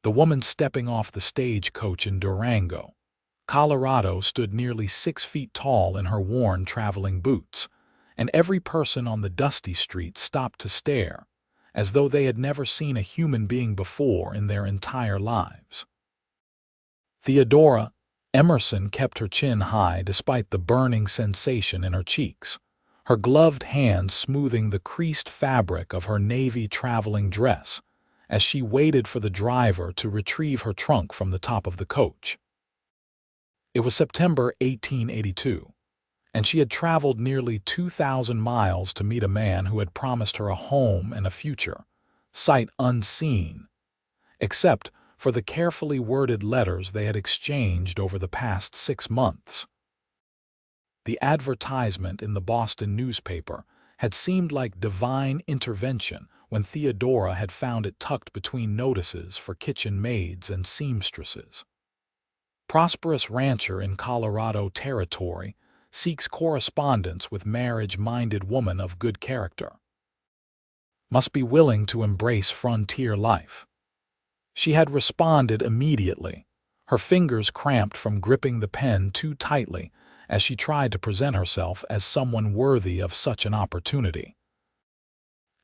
The woman stepping off the stagecoach in Durango, Colorado, stood nearly 6 feet tall in her worn traveling boots, and every person on the dusty street stopped to stare, as though they had never seen a human being before in their entire lives. Theodora Emerson kept her chin high despite the burning sensation in her cheeks, her gloved hands smoothing the creased fabric of her navy traveling dress as she waited for the driver to retrieve her trunk from the top of the coach. It was September 1882, and she had traveled nearly 2,000 miles to meet a man who had promised her a home and a future, sight unseen, except for the carefully worded letters they had exchanged over the past 6 months. The advertisement in the Boston newspaper had seemed like divine intervention when Theodora had found it tucked between notices for kitchen maids and seamstresses. Prosperous rancher in Colorado Territory seeks correspondence with marriage-minded woman of good character. Must be willing to embrace frontier life. She had responded immediately, her fingers cramped from gripping the pen too tightly as she tried to present herself as someone worthy of such an opportunity.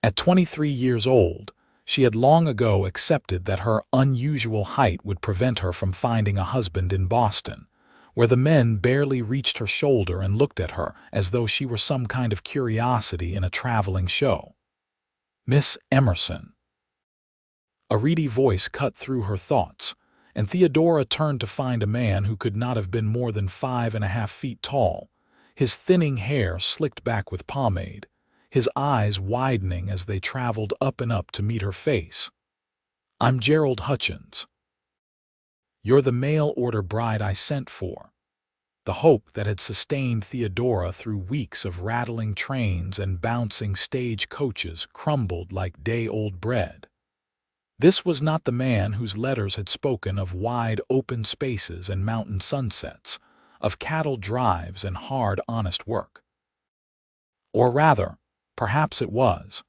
At 23 years old, she had long ago accepted that her unusual height would prevent her from finding a husband in Boston, where the men barely reached her shoulder and looked at her as though she were some kind of curiosity in a traveling show. Miss Emerson. A reedy voice cut through her thoughts, and Theodora turned to find a man who could not have been more than 5.5 feet tall, his thinning hair slicked back with pomade, his eyes widening as they traveled up and up to meet her face. "I'm Gerald Hutchins. You're the mail-order bride I sent for." The hope that had sustained Theodora through weeks of rattling trains and bouncing stage coaches crumbled like day-old bread. This was not the man whose letters had spoken of wide open spaces and mountain sunsets, of cattle drives and hard, honest work. Or rather, perhaps it was,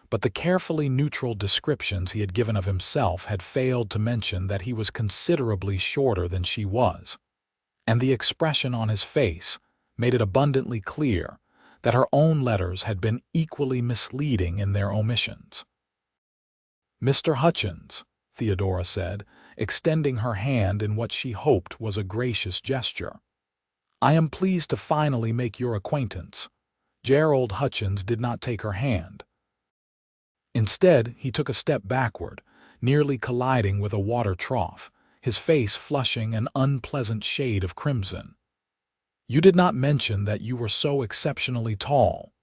but the carefully neutral descriptions he had given of himself had failed to mention that he was considerably shorter than she was, and the expression on his face made it abundantly clear that her own letters had been equally misleading in their omissions. "Mr. Hutchins," Theodora said, extending her hand in what she hoped was a gracious gesture, "I am pleased to finally make your acquaintance." Gerald Hutchins did not take her hand. Instead, he took a step backward, nearly colliding with a water trough, his face flushing an unpleasant shade of crimson. "You did not mention that you were so exceptionally tall."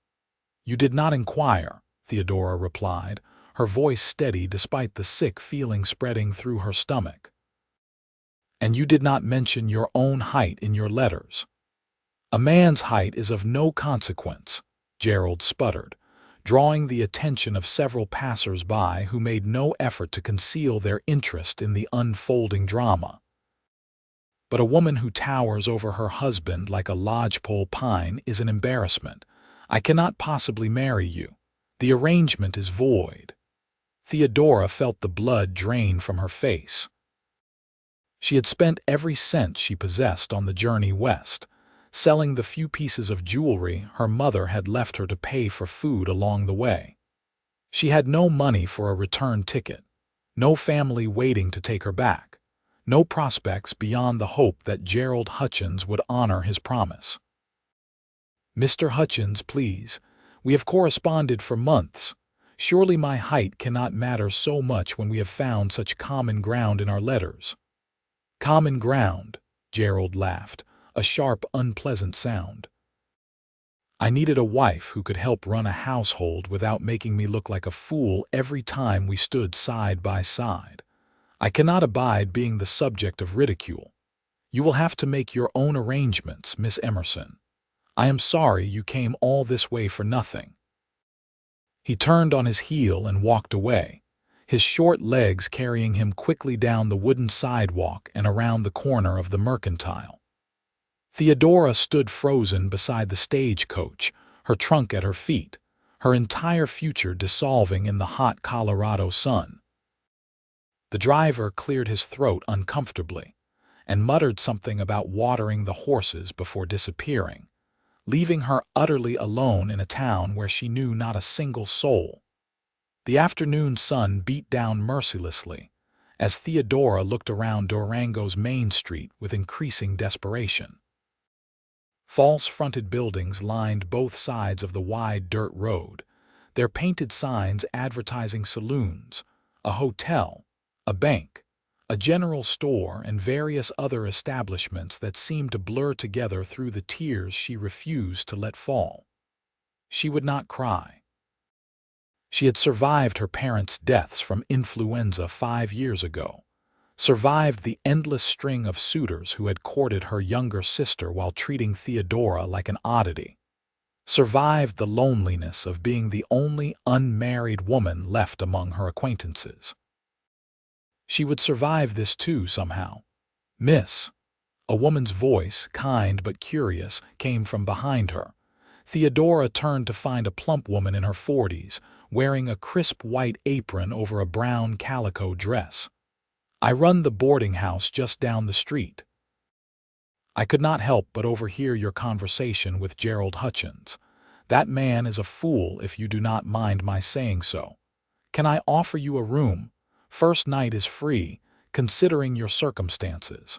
"You did not inquire," Theodora replied, her voice steady despite the sick feeling spreading through her stomach. "And you did not mention your own height in your letters." "A man's height is of no consequence," Gerald sputtered, drawing the attention of several passers-by who made no effort to conceal their interest in the unfolding drama. "But a woman who towers over her husband like a lodgepole pine is an embarrassment. I cannot possibly marry you. The arrangement is void." Theodora felt the blood drain from her face. She had spent every cent she possessed on the journey west, selling the few pieces of jewelry her mother had left her to pay for food along the way. She had no money for a return ticket, no family waiting to take her back, no prospects beyond the hope that Gerald Hutchins would honor his promise. "Mr. Hutchins, please. We have corresponded for months. Surely my height cannot matter so much when we have found such common ground in our letters." "Common ground," Gerald laughed, a sharp, unpleasant sound. "I needed a wife who could help run a household without making me look like a fool every time we stood side by side. I cannot abide being the subject of ridicule. You will have to make your own arrangements, Miss Emerson. I am sorry you came all this way for nothing." He turned on his heel and walked away, his short legs carrying him quickly down the wooden sidewalk and around the corner of the Mercantile. Theodora stood frozen beside the stagecoach, her trunk at her feet, her entire future dissolving in the hot Colorado sun. The driver cleared his throat uncomfortably and muttered something about watering the horses before disappearing, leaving her utterly alone in a town where she knew not a single soul. The afternoon sun beat down mercilessly as Theodora looked around Durango's main street with increasing desperation. False-fronted buildings lined both sides of the wide dirt road, their painted signs advertising saloons, a hotel, a bank, a general store, and various other establishments that seemed to blur together through the tears she refused to let fall. She would not cry. She had survived her parents' deaths from influenza 5 years ago, survived the endless string of suitors who had courted her younger sister while treating Theodora like an oddity, survived the loneliness of being the only unmarried woman left among her acquaintances. She would survive this too somehow. "Miss," a woman's voice, kind but curious, came from behind her. Theodora turned to find a plump woman in her 40s, wearing a crisp white apron over a brown calico dress. "I run the boarding house just down the street." "I could not help but overhear your conversation with Gerald Hutchins. That man is a fool, if you do not mind my saying so. Can I offer you a room? First night is free, considering your circumstances."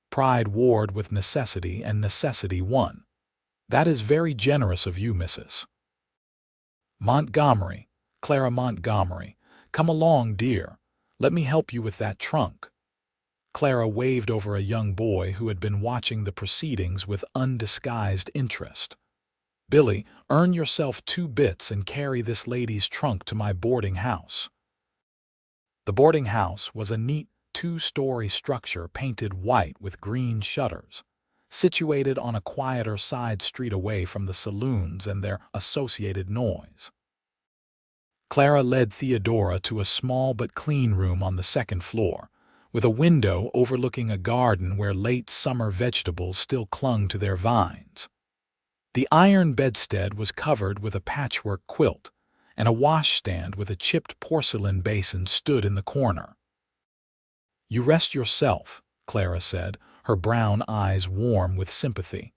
Pride warred with necessity, and necessity won. "That is very generous of you, Mrs. Montgomery, Clara Montgomery. Come along, dear. Let me help you with that trunk." Clara waved over a young boy who had been watching the proceedings with undisguised interest. "Billy, earn yourself 2 bits and carry this lady's trunk to my boarding house." The boarding house was a neat 2-story structure painted white with green shutters, situated on a quieter side street away from the saloons and their associated noise. Clara led Theodora to a small but clean room on the 2nd floor, with a window overlooking a garden where late summer vegetables still clung to their vines. The iron bedstead was covered with a patchwork quilt, and a washstand with a chipped porcelain basin stood in the corner. "You rest yourself," Clara said, her brown eyes warm with sympathy.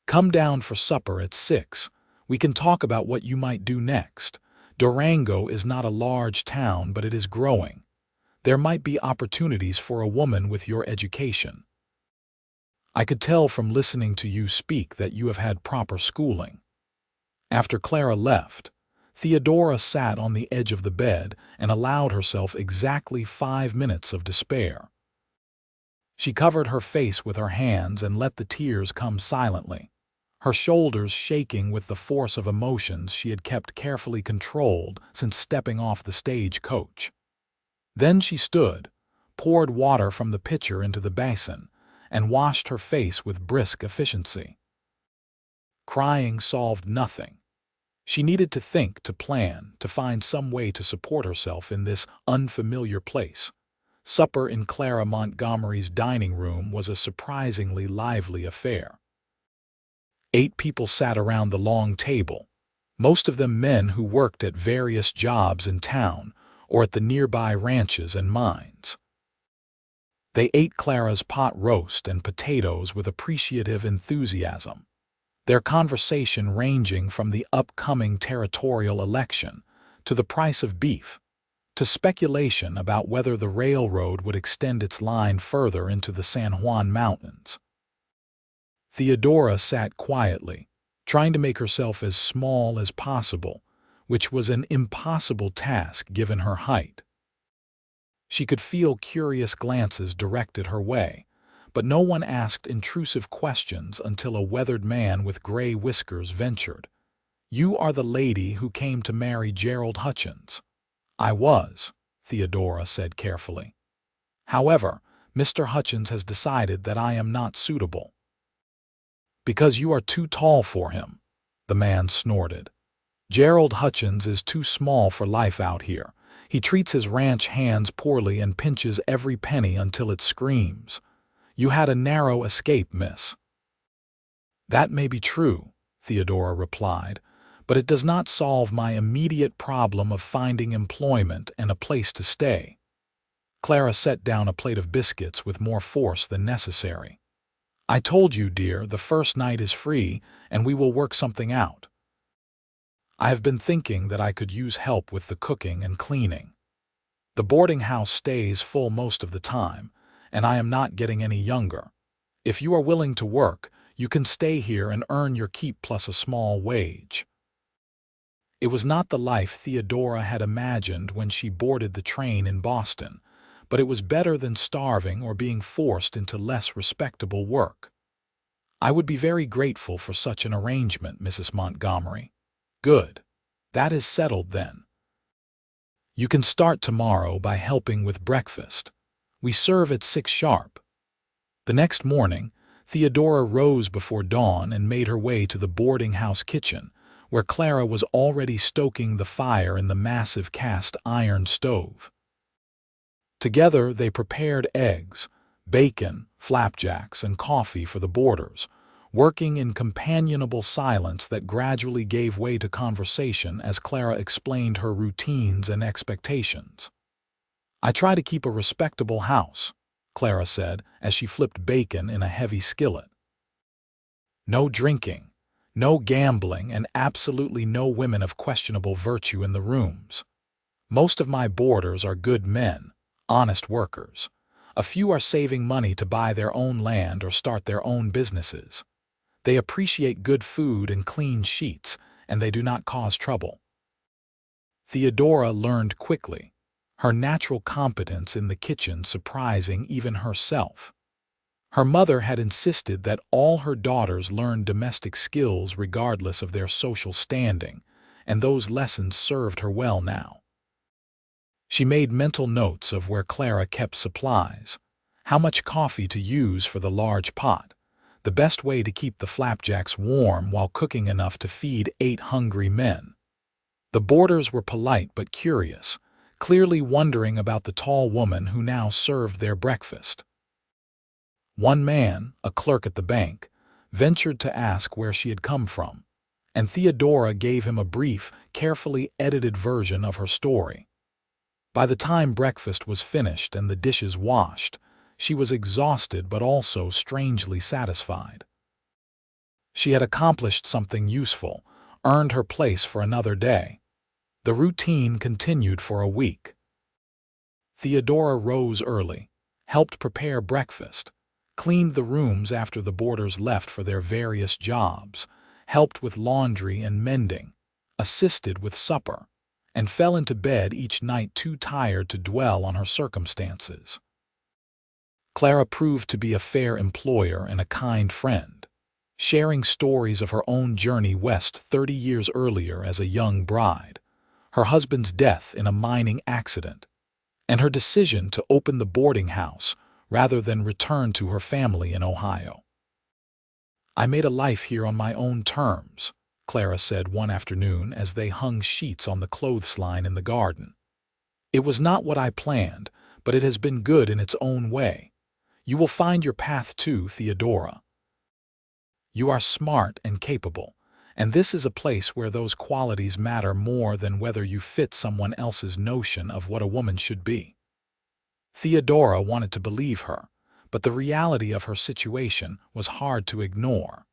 "Come down for supper at 6. We can talk about what you might do next. Durango is not a large town, but it is growing. There might be opportunities for a woman with your education. I could tell from listening to you speak that you have had proper schooling." After Clara left, Theodora sat on the edge of the bed and allowed herself exactly 5 minutes of despair. She covered her face with her hands and let the tears come silently, her shoulders shaking with the force of emotions she had kept carefully controlled since stepping off the stage coach. Then she stood, poured water from the pitcher into the basin, and washed her face with brisk efficiency. Crying solved nothing. She needed to think, to plan, to find some way to support herself in this unfamiliar place. Supper in Clara Montgomery's dining room was a surprisingly lively affair. 8 people sat around the long table, most of them men who worked at various jobs in town or at the nearby ranches and mines. They ate Clara's pot roast and potatoes with appreciative enthusiasm, their conversation ranging from the upcoming territorial election to the price of beef, to speculation about whether the railroad would extend its line further into the San Juan Mountains. Theodora sat quietly, trying to make herself as small as possible, which was an impossible task given her height. She could feel curious glances directed her way, but no one asked intrusive questions until a weathered man with gray whiskers ventured. "You are the lady who came to marry Gerald Hutchins." "I was," Theodora said carefully. "However, Mr. Hutchins has decided that I am not suitable." "Because you are too tall for him," the man snorted. "Gerald Hutchins is too small for life out here. He treats his ranch hands poorly and pinches every penny until it screams. You had a narrow escape, miss." "That may be true," Theodora replied, "but it does not solve my immediate problem of finding employment and a place to stay." Clara set down a plate of biscuits with more force than necessary. "I told you, dear, the first night is free, and we will work something out. I have been thinking that I could use help with the cooking and cleaning. The boarding house stays full most of the time, and I am not getting any younger. If you are willing to work, you can stay here and earn your keep plus a small wage." It was not the life Theodora had imagined when she boarded the train in Boston, but it was better than starving or being forced into less respectable work. "I would be very grateful for such an arrangement, Mrs. Montgomery." "Good. That is settled then. You can start tomorrow by helping with breakfast. We serve at 6 sharp. The next morning, Theodora rose before dawn and made her way to the boarding house kitchen, where Clara was already stoking the fire in the massive cast-iron stove. Together they prepared eggs, bacon, flapjacks, and coffee for the boarders, working in companionable silence that gradually gave way to conversation as Clara explained her routines and expectations. "I try to keep a respectable house," Clara said as she flipped bacon in a heavy skillet. "No drinking, no gambling, and absolutely no women of questionable virtue in the rooms. Most of my boarders are good men, honest workers. A few are saving money to buy their own land or start their own businesses. They appreciate good food and clean sheets, and they do not cause trouble." Theodora learned quickly, her natural competence in the kitchen surprising even herself. Her mother had insisted that all her daughters learn domestic skills regardless of their social standing, and those lessons served her well now. She made mental notes of where Clara kept supplies, how much coffee to use for the large pot, the best way to keep the flapjacks warm while cooking enough to feed 8 hungry men. The boarders were polite but curious, clearly wondering about the tall woman who now served their breakfast. One man, a clerk at the bank, ventured to ask where she had come from, and Theodora gave him a brief, carefully edited version of her story. By the time breakfast was finished and the dishes washed, she was exhausted but also strangely satisfied. She had accomplished something useful, earned her place for another day. The routine continued for a week. Theodora rose early, helped prepare breakfast, cleaned the rooms after the boarders left for their various jobs, helped with laundry and mending, assisted with supper, and fell into bed each night too tired to dwell on her circumstances. Clara proved to be a fair employer and a kind friend, sharing stories of her own journey west 30 years earlier as a young bride, her husband's death in a mining accident, and her decision to open the boarding house rather than return to her family in Ohio. "I made a life here on my own terms," Clara said one afternoon as they hung sheets on the clothesline in the garden. "It was not what I planned, but it has been good in its own way. You will find your path too, Theodora. You are smart and capable, and this is a place where those qualities matter more than whether you fit someone else's notion of what a woman should be." Theodora wanted to believe her, but the reality of her situation was hard to ignore.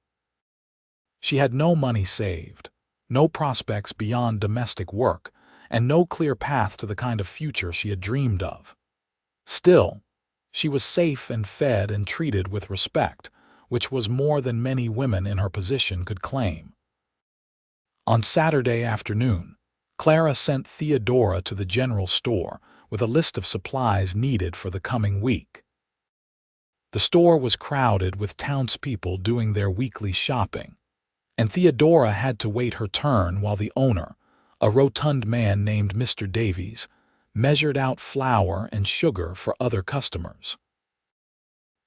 She had no money saved, no prospects beyond domestic work, and no clear path to the kind of future she had dreamed of. Still, she was safe and fed and treated with respect, which was more than many women in her position could claim. On Saturday afternoon, Clara sent Theodora to the general store with a list of supplies needed for the coming week. The store was crowded with townspeople doing their weekly shopping, and Theodora had to wait her turn while the owner, a rotund man named Mr. Davies, measured out flour and sugar for other customers.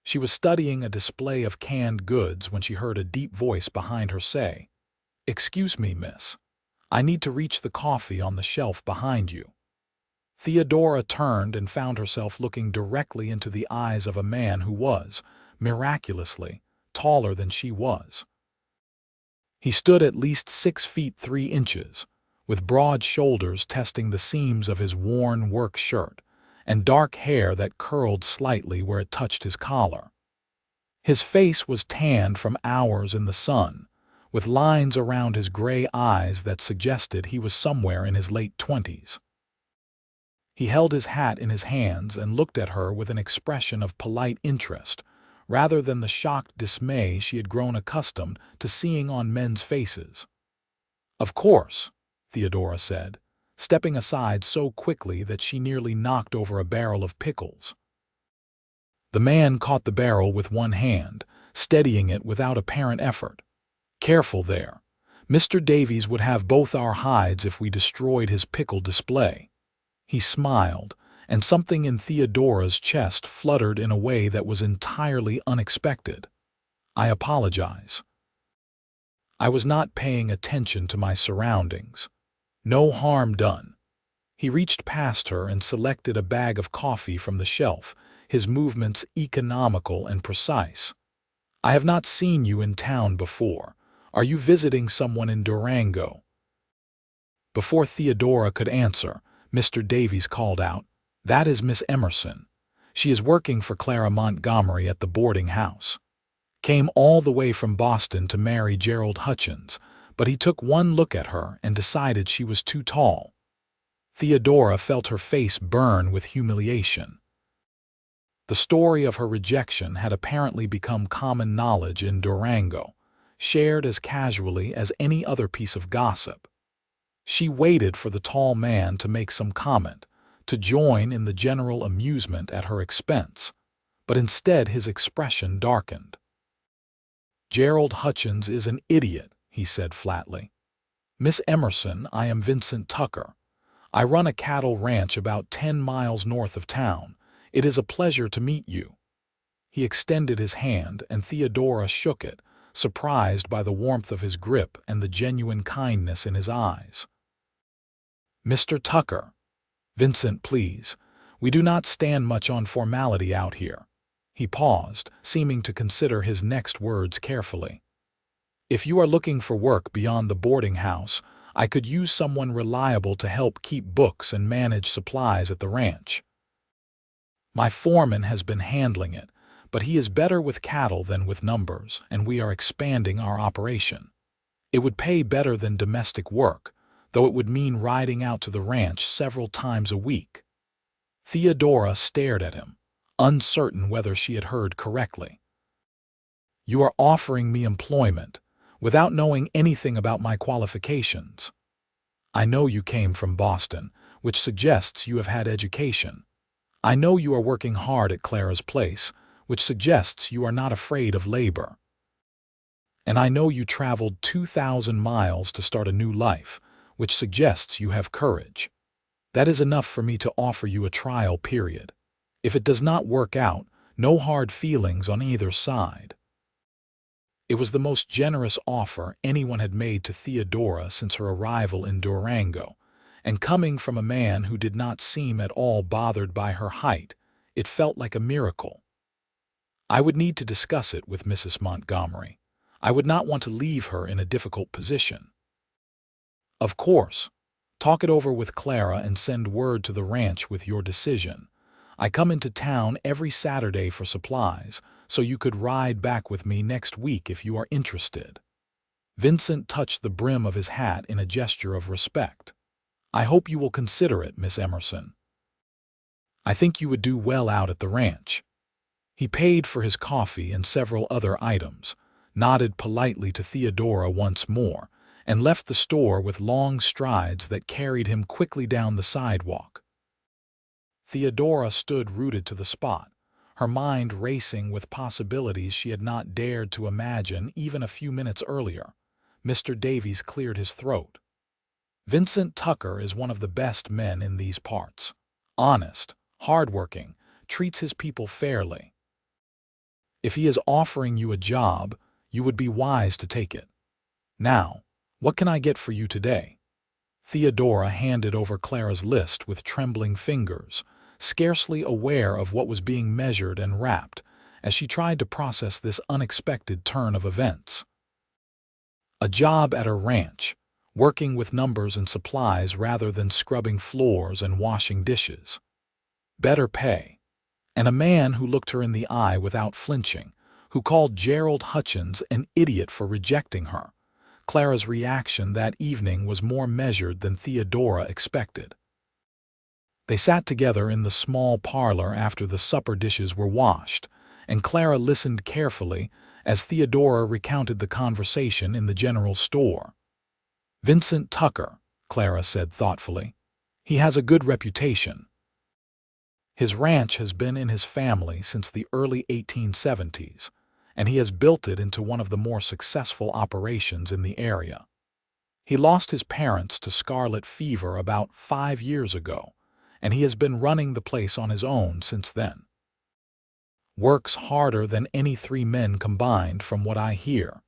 She was studying a display of canned goods when she heard a deep voice behind her say, "Excuse me, miss. I need to reach the coffee on the shelf behind you." Theodora turned and found herself looking directly into the eyes of a man who was, miraculously, taller than she was. He stood at least 6 feet 3 inches, with broad shoulders testing the seams of his worn work shirt, and dark hair that curled slightly where it touched his collar. His face was tanned from hours in the sun, with lines around his gray eyes that suggested he was somewhere in his late 20s. He held his hat in his hands and looked at her with an expression of polite interest, rather than the shocked dismay she had grown accustomed to seeing on men's faces. "Of course," Theodora said, stepping aside so quickly that she nearly knocked over a barrel of pickles. The man caught the barrel with one hand, steadying it without apparent effort. "Careful there. Mr. Davies would have both our hides if we destroyed his pickle display." He smiled, and something in Theodora's chest fluttered in a way that was entirely unexpected. "I apologize. I was not paying attention to my surroundings. No harm done." He reached past her and selected a bag of coffee from the shelf, his movements economical and precise. "I have not seen you in town before. Are you visiting someone in Durango?" Before Theodora could answer, Mr. Davies called out, "That is Miss Emerson. She is working for Clara Montgomery at the boarding house. Came all the way from Boston to marry Gerald Hutchins, but he took one look at her and decided she was too tall." Theodora felt her face burn with humiliation. The story of her rejection had apparently become common knowledge in Durango, shared as casually as any other piece of gossip. She waited for the tall man to make some comment, to join in the general amusement at her expense, but instead his expression darkened. "Gerald Hutchins is an idiot," he said flatly. "Miss Emerson, I am Vincent Tucker. I run a cattle ranch about 10 miles north of town. It is a pleasure to meet you." He extended his hand, and Theodora shook it, surprised by the warmth of his grip and the genuine kindness in his eyes. "Mr. Tucker." "Vincent, please. We do not stand much on formality out here." He paused, seeming to consider his next words carefully. "If you are looking for work beyond the boarding house, I could use someone reliable to help keep books and manage supplies at the ranch. My foreman has been handling it, but he is better with cattle than with numbers, and we are expanding our operation. It would pay better than domestic work, though it would mean riding out to the ranch several times a week." Theodora stared at him, uncertain whether she had heard correctly. "You are offering me employment, without knowing anything about my qualifications. I know you came from Boston, which suggests you have had education. I know you are working hard at Clara's place, which suggests you are not afraid of labor. And I know you traveled 2,000 miles to start a new life, which suggests you have courage. That is enough for me to offer you a trial period. If it does not work out, no hard feelings on either side." It was the most generous offer anyone had made to Theodora since her arrival in Durango, and coming from a man who did not seem at all bothered by her height, it felt like a miracle. "I would need to discuss it with Mrs. Montgomery. I would not want to leave her in a difficult position." "Of course. Talk it over with Clara and send word to the ranch with your decision. I come into town every Saturday for supplies, so you could ride back with me next week if you are interested." Vincent touched the brim of his hat in a gesture of respect. "I hope you will consider it, Miss Emerson. I think you would do well out at the ranch." He paid for his coffee and several other items, nodded politely to Theodora once more, and left the store with long strides that carried him quickly down the sidewalk. Theodora stood rooted to the spot, her mind racing with possibilities she had not dared to imagine even a few minutes earlier. Mr. Davies cleared his throat. "Vincent Tucker is one of the best men in these parts. Honest, hardworking, treats his people fairly. If he is offering you a job, you would be wise to take it. Now, what can I get for you today?" Theodora handed over Clara's list with trembling fingers, scarcely aware of what was being measured and wrapped, as she tried to process this unexpected turn of events. A job at a ranch, working with numbers and supplies rather than scrubbing floors and washing dishes. better pay, and a man who looked her in the eye without flinching, who called Gerald Hutchins an idiot for rejecting her. Clara's reaction that evening was more measured than Theodora expected. They sat together in the small parlor after the supper dishes were washed, and Clara listened carefully as Theodora recounted the conversation in the general store. "Vincent Tucker," Clara said thoughtfully. "He has a good reputation. His ranch has been in his family since the early 1870s, and he has built it into one of the more successful operations in the area. He lost his parents to scarlet fever about 5 years ago, and he has been running the place on his own since then. Works harder than any 3 men combined, from what I hear.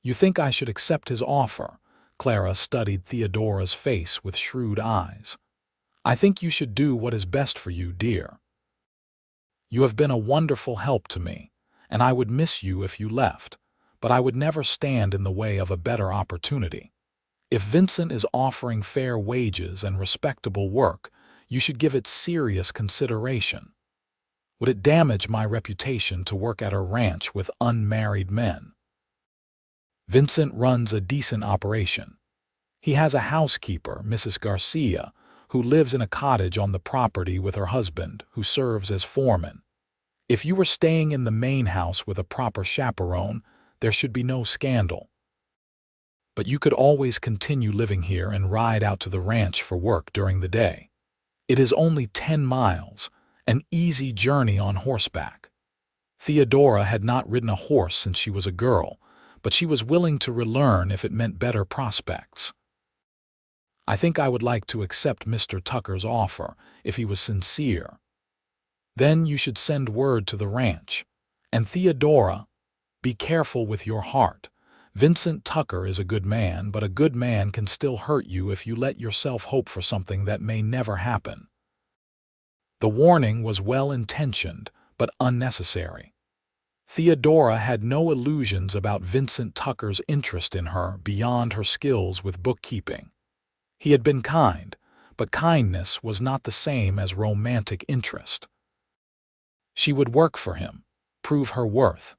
You think I should accept his offer?" Clara studied Theodora's face with shrewd eyes. "I think you should do what is best for you, dear. You have been a wonderful help to me, and I would miss you if you left, but I would never stand in the way of a better opportunity. If Vincent is offering fair wages and respectable work, you should give it serious consideration. Would it damage my reputation to work at a ranch with unmarried men? Vincent runs a decent operation. He has a housekeeper, Mrs. Garcia, who lives in a cottage on the property with her husband, who serves as foreman. If you were staying in the main house with a proper chaperone, there should be no scandal. But you could always continue living here and ride out to the ranch for work during the day. It is only 10 miles, an easy journey on horseback." Theodora had not ridden a horse since she was a girl, but she was willing to relearn if it meant better prospects. "I think I would like to accept Mr. Tucker's offer, if he was sincere. Then you should send word to the ranch. And Theodora, be careful with your heart. Vincent Tucker is a good man, but a good man can still hurt you if you let yourself hope for something that may never happen." The warning was well-intentioned, but unnecessary. Theodora had no illusions about Vincent Tucker's interest in her beyond her skills with bookkeeping. He had been kind, but kindness was not the same as romantic interest. She would work for him, prove her worth,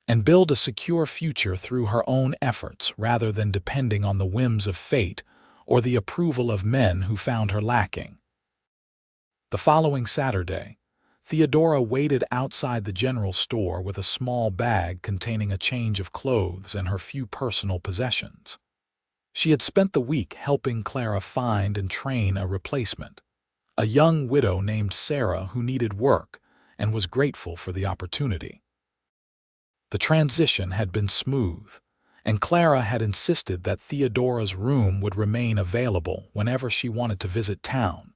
and build a secure future through her own efforts rather than depending on the whims of fate or the approval of men who found her lacking. The following Saturday, Theodora waited outside the general store with a small bag containing a change of clothes and her few personal possessions. She had spent the week helping Clara find and train a replacement, a young widow named Sarah who needed work and was grateful for the opportunity. The transition had been smooth, and Clara had insisted that Theodora's room would remain available whenever she wanted to visit town.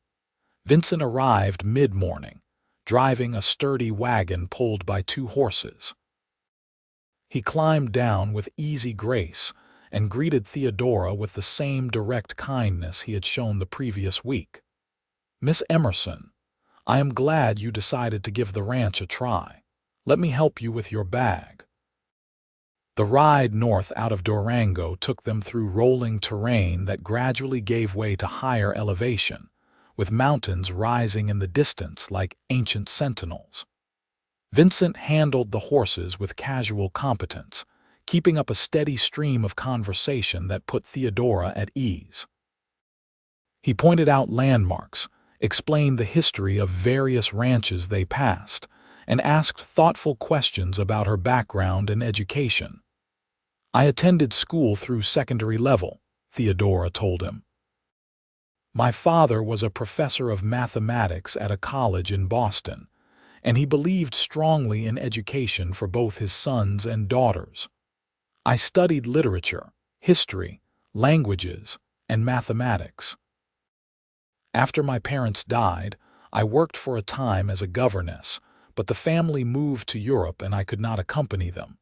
Vincent arrived mid-morning, driving a sturdy wagon pulled by 2 horses. He climbed down with easy grace and greeted Theodora with the same direct kindness he had shown the previous week. "Miss Emerson, I am glad you decided to give the ranch a try. Let me help you with your bag." The ride north out of Durango took them through rolling terrain that gradually gave way to higher elevation, with mountains rising in the distance like ancient sentinels. Vincent handled the horses with casual competence, keeping up a steady stream of conversation that put Theodora at ease. He pointed out landmarks, explained the history of various ranches they passed, and asked thoughtful questions about her background and education. "I attended school through secondary level," Theodora told him. "My father was a professor of mathematics at a college in Boston, and he believed strongly in education for both his sons and daughters. I studied literature, history, languages, and mathematics. After my parents died, I worked for a time as a governess, but the family moved to Europe and I could not accompany them.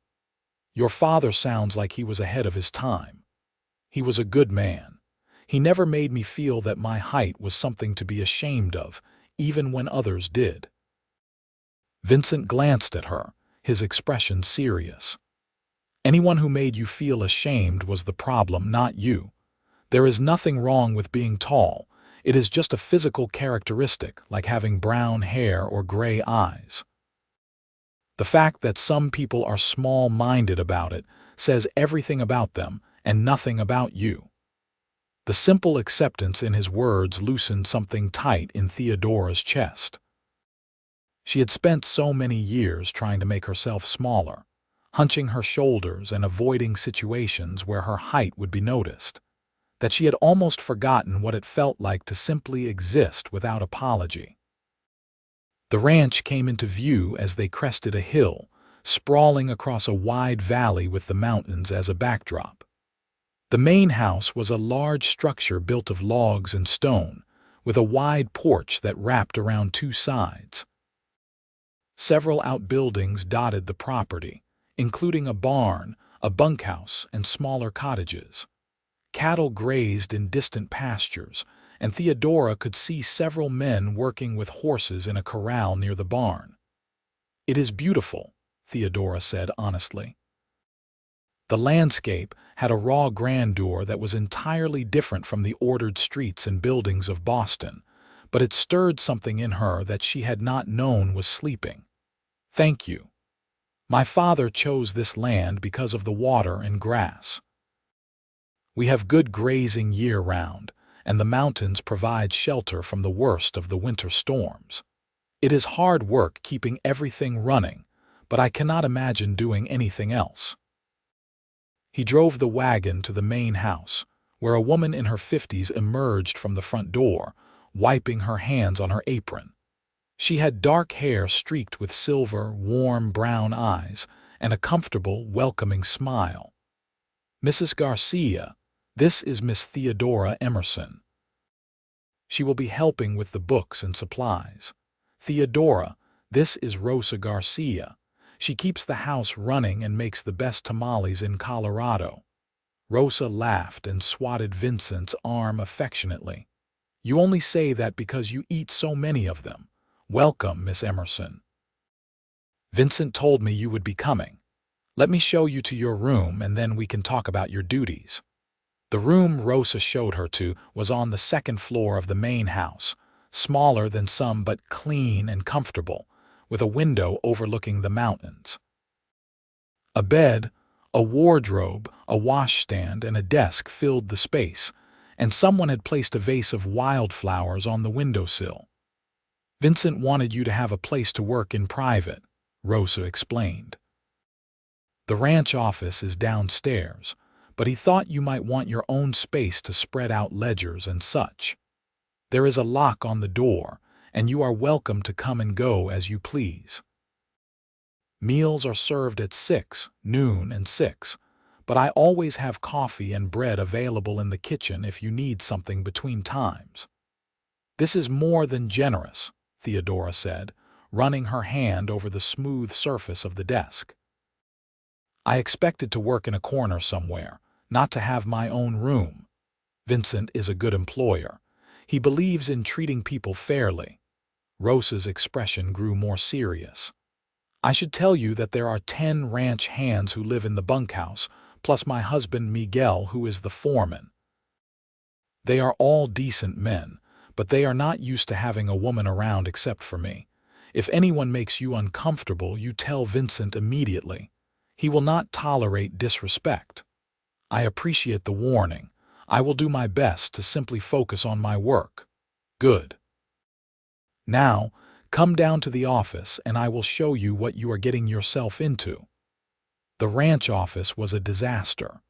Your father sounds like he was ahead of his time. He was a good man. He never made me feel that my height was something to be ashamed of, even when others did." Vincent glanced at her, his expression serious. "Anyone who made you feel ashamed was the problem, not you. There is nothing wrong with being tall. It is just a physical characteristic, like having brown hair or gray eyes. The fact that some people are small-minded about it says everything about them and nothing about you. The simple acceptance in his words loosened something tight in Theodora's chest. She had spent so many years trying to make herself smaller, hunching her shoulders and avoiding situations where her height would be noticed, that she had almost forgotten what it felt like to simply exist without apology. The ranch came into view as they crested a hill, sprawling across a wide valley with the mountains as a backdrop. The main house was a large structure built of logs and stone, with a wide porch that wrapped around two sides. Several outbuildings dotted the property, including a barn, a bunkhouse, and smaller cottages. Cattle grazed in distant pastures, and Theodora could see several men working with horses in a corral near the barn. "It is beautiful," Theodora said honestly. The landscape had a raw grandeur that was entirely different from the ordered streets and buildings of Boston, but it stirred something in her that she had not known was sleeping. "Thank you. My father chose this land because of the water and grass. We have good grazing year-round, and the mountains provide shelter from the worst of the winter storms. It is hard work keeping everything running, but I cannot imagine doing anything else." He drove the wagon to the main house, where a woman in her 50s emerged from the front door, wiping her hands on her apron. She had dark hair streaked with silver, warm brown eyes, and a comfortable, welcoming smile. "Mrs. Garcia, this is Miss Theodora Emerson. She will be helping with the books and supplies. Theodora, this is Rosa Garcia. She keeps the house running and makes the best tamales in Colorado." Rosa laughed and swatted Vincent's arm affectionately. "You only say that because you eat so many of them. Welcome, Miss Emerson. Vincent told me you would be coming. Let me show you to your room and then we can talk about your duties." The room Rosa showed her to was on the second floor of the main house, smaller than some but clean and comfortable, with a window overlooking the mountains. A bed, a wardrobe, a washstand, and a desk filled the space, and someone had placed a vase of wildflowers on the windowsill. "Vincent wanted you to have a place to work in private," Rosa explained. "The ranch office is downstairs, but he thought you might want your own space to spread out ledgers and such. There is a lock on the door, and you are welcome to come and go as you please. Meals are served at 6, noon, and 6, but I always have coffee and bread available in the kitchen if you need something between times." "This is more than generous," Theodora said, running her hand over the smooth surface of the desk. "I expected to work in a corner somewhere, not to have my own room. Vincent is a good employer. He believes in treating people fairly." Rosa's expression grew more serious. "I should tell you that there are 10 ranch hands who live in the bunkhouse, plus my husband Miguel, who is the foreman. They are all decent men, but they are not used to having a woman around except for me. If anyone makes you uncomfortable, you tell Vincent immediately. He will not tolerate disrespect. I appreciate the warning. I will do my best to simply focus on my work." "Good. Now, come down to the office and I will show you what you are getting yourself into." The ranch office was a disaster.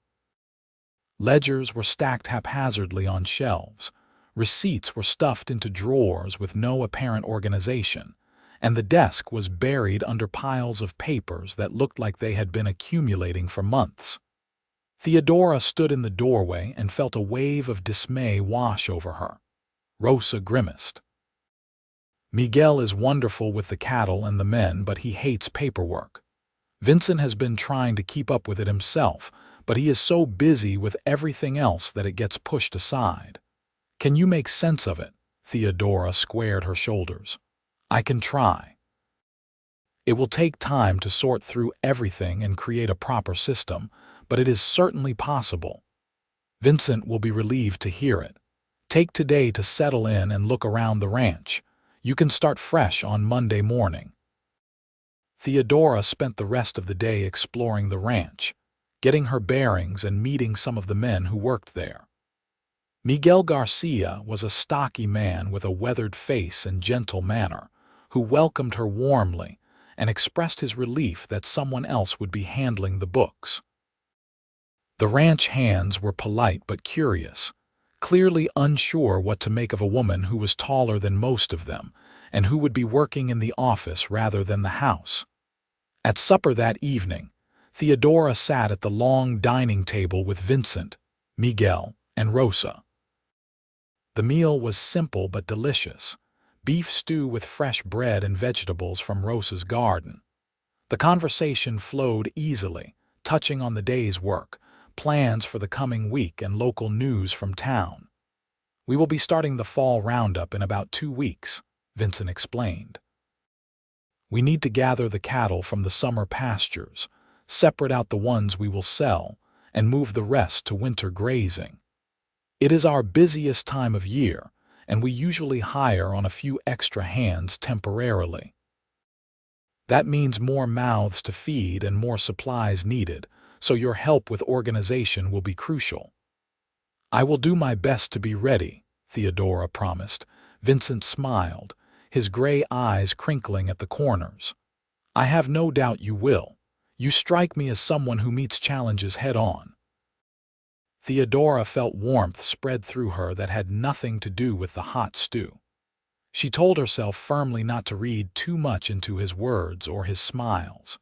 Ledgers were stacked haphazardly on shelves, receipts were stuffed into drawers with no apparent organization, and the desk was buried under piles of papers that looked like they had been accumulating for months. Theodora stood in the doorway and felt a wave of dismay wash over her. Rosa grimaced. "Miguel is wonderful with the cattle and the men, but he hates paperwork. Vincent has been trying to keep up with it himself, but he is so busy with everything else that it gets pushed aside. Can you make sense of it?" Theodora squared her shoulders. "I can try. It will take time to sort through everything and create a proper system, but it is certainly possible. Vincent will be relieved to hear it. Take today to settle in and look around the ranch. You can start fresh on Monday morning." Theodora spent the rest of the day exploring the ranch, getting her bearings and meeting some of the men who worked there. Miguel Garcia was a stocky man with a weathered face and gentle manner, who welcomed her warmly and expressed his relief that someone else would be handling the books. The ranch hands were polite but curious, clearly unsure what to make of a woman who was taller than most of them and who would be working in the office rather than the house. At supper that evening, Theodora sat at the long dining table with Vincent, Miguel, and Rosa. The meal was simple but delicious: beef stew with fresh bread and vegetables from Rosa's garden. The conversation flowed easily, touching on the day's work, plans for the coming week, and local news from town. "We will be starting the fall roundup in about 2 weeks," Vincent explained. "We need to gather the cattle from the summer pastures, separate out the ones we will sell, and move the rest to winter grazing. It is our busiest time of year, and we usually hire on a few extra hands temporarily. That means more mouths to feed and more supplies needed, so your help with organization will be crucial." "I will do my best to be ready," Theodora promised. Vincent smiled, his gray eyes crinkling at the corners. "I have no doubt you will. You strike me as someone who meets challenges head-on." Theodora felt warmth spread through her that had nothing to do with the hot stew. She told herself firmly not to read too much into his words or his smiles.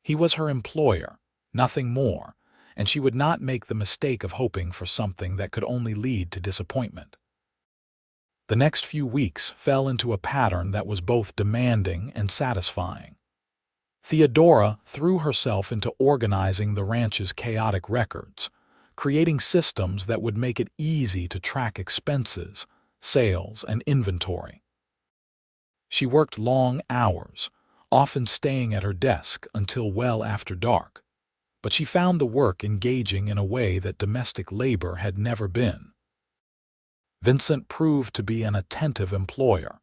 He was her employer, nothing more, and she would not make the mistake of hoping for something that could only lead to disappointment. The next few weeks fell into a pattern that was both demanding and satisfying. Theodora threw herself into organizing the ranch's chaotic records, creating systems that would make it easy to track expenses, sales, and inventory. She worked long hours, often staying at her desk until well after dark, but she found the work engaging in a way that domestic labor had never been. Vincent proved to be an attentive employer,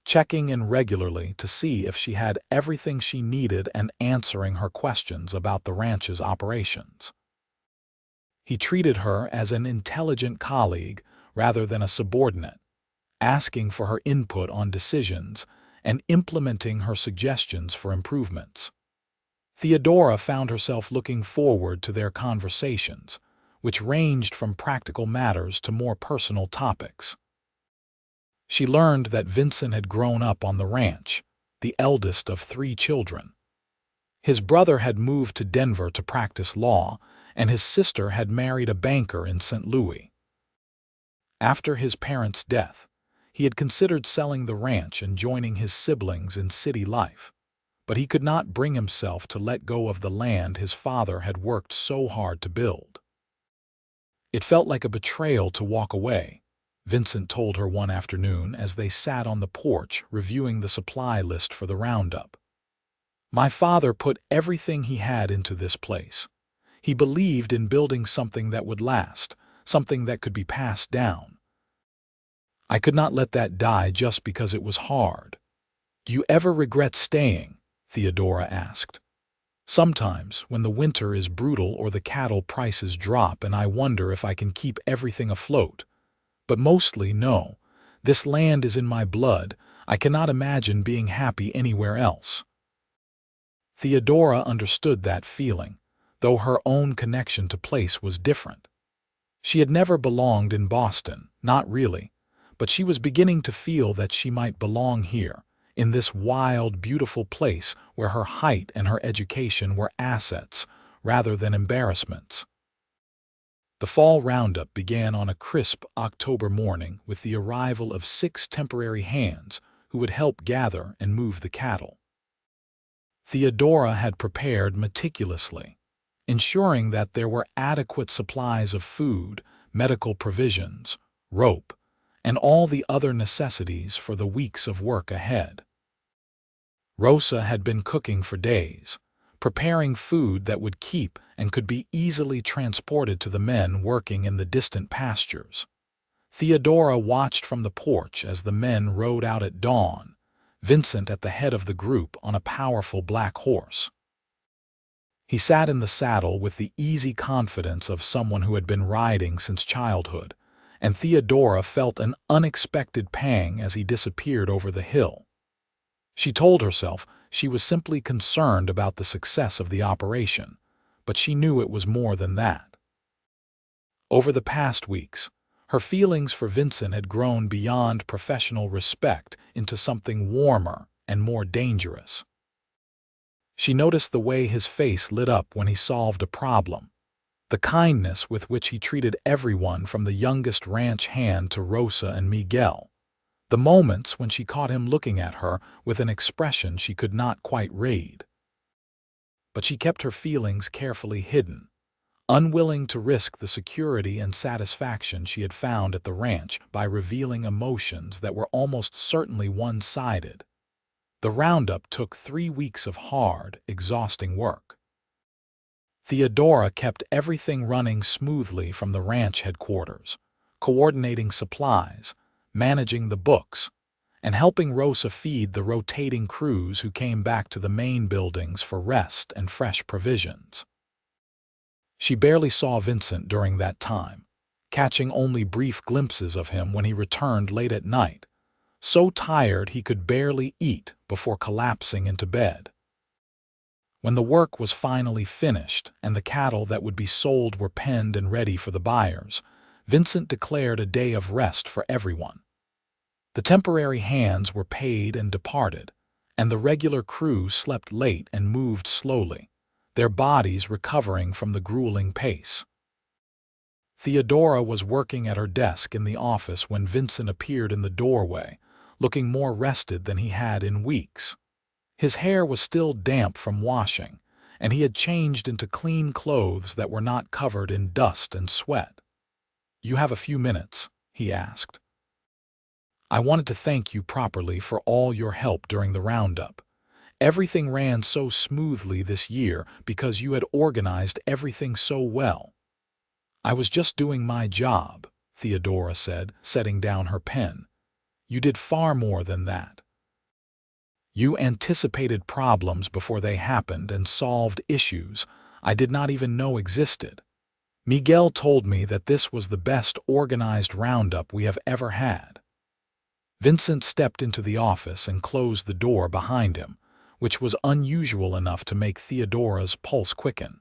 checking in regularly to see if she had everything she needed and answering her questions about the ranch's operations. He treated her as an intelligent colleague rather than a subordinate, asking for her input on decisions and implementing her suggestions for improvements. Theodora found herself looking forward to their conversations, which ranged from practical matters to more personal topics. She learned that Vincent had grown up on the ranch, the eldest of 3 children. His brother had moved to Denver to practice law, and his sister had married a banker in St. Louis. After his parents' death, he had considered selling the ranch and joining his siblings in city life, but he could not bring himself to let go of the land his father had worked so hard to build. "It felt like a betrayal to walk away," Vincent told her one afternoon as they sat on the porch reviewing the supply list for the roundup. "My father put everything he had into this place. He believed in building something that would last, something that could be passed down. I could not let that die just because it was hard." "Do you ever regret staying?" Theodora asked. "Sometimes, when the winter is brutal or the cattle prices drop and I wonder if I can keep everything afloat. But mostly, no. This land is in my blood. I cannot imagine being happy anywhere else." Theodora understood that feeling, though her own connection to place was different. She had never belonged in Boston, not really, but she was beginning to feel that she might belong here, in this wild, beautiful place where her height and her education were assets rather than embarrassments. The fall roundup began on a crisp October morning with the arrival of 6 temporary hands who would help gather and move the cattle. Theodora had prepared meticulously, ensuring that there were adequate supplies of food, medical provisions, rope, and all the other necessities for the weeks of work ahead. Rosa had been cooking for days, preparing food that would keep and could be easily transported to the men working in the distant pastures. Theodora watched from the porch as the men rode out at dawn, Vincent at the head of the group on a powerful black horse. He sat in the saddle with the easy confidence of someone who had been riding since childhood, and Theodora felt an unexpected pang as he disappeared over the hill. She told herself she was simply concerned about the success of the operation, but she knew it was more than that. Over the past weeks, her feelings for Vincent had grown beyond professional respect into something warmer and more dangerous. She noticed the way his face lit up when he solved a problem, the kindness with which he treated everyone from the youngest ranch hand to Rosa and Miguel, the moments when she caught him looking at her with an expression she could not quite read. But she kept her feelings carefully hidden, unwilling to risk the security and satisfaction she had found at the ranch by revealing emotions that were almost certainly one-sided. The roundup took 3 weeks of hard, exhausting work. Theodora kept everything running smoothly from the ranch headquarters, coordinating supplies, managing the books, and helping Rosa feed the rotating crews who came back to the main buildings for rest and fresh provisions. She barely saw Vincent during that time, catching only brief glimpses of him when he returned late at night, so tired he could barely eat before collapsing into bed. When the work was finally finished and the cattle that would be sold were penned and ready for the buyers, Vincent declared a day of rest for everyone. The temporary hands were paid and departed, and the regular crew slept late and moved slowly, their bodies recovering from the grueling pace. Theodora was working at her desk in the office when Vincent appeared in the doorway, looking more rested than he had in weeks. His hair was still damp from washing, and he had changed into clean clothes that were not covered in dust and sweat. "You have a few minutes?" he asked. "I wanted to thank you properly for all your help during the roundup. Everything ran so smoothly this year because you had organized everything so well." "I was just doing my job," Theodora said, setting down her pen. "You did far more than that. You anticipated problems before they happened and solved issues I did not even know existed. Miguel told me that this was the best organized roundup we have ever had." Vincent stepped into the office and closed the door behind him, which was unusual enough to make Theodora's pulse quicken.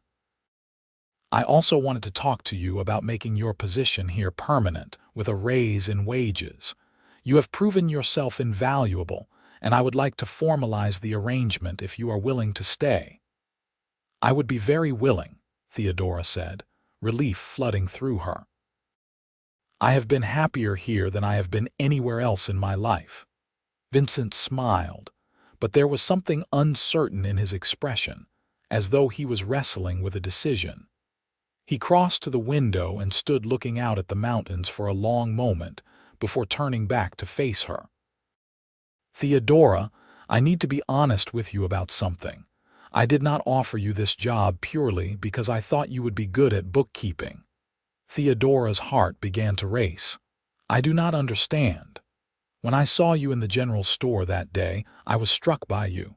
"I also wanted to talk to you about making your position here permanent with a raise in wages. You have proven yourself invaluable, and I would like to formalize the arrangement if you are willing to stay." "I would be very willing," Theodora said, relief flooding through her. "I have been happier here than I have been anywhere else in my life." Vincent smiled, but there was something uncertain in his expression, as though he was wrestling with a decision. He crossed to the window and stood looking out at the mountains for a long moment before turning back to face her. "Theodora, I need to be honest with you about something. I did not offer you this job purely because I thought you would be good at bookkeeping." Theodora's heart began to race. "I do not understand. When I saw you in the general store that day, I was struck by you.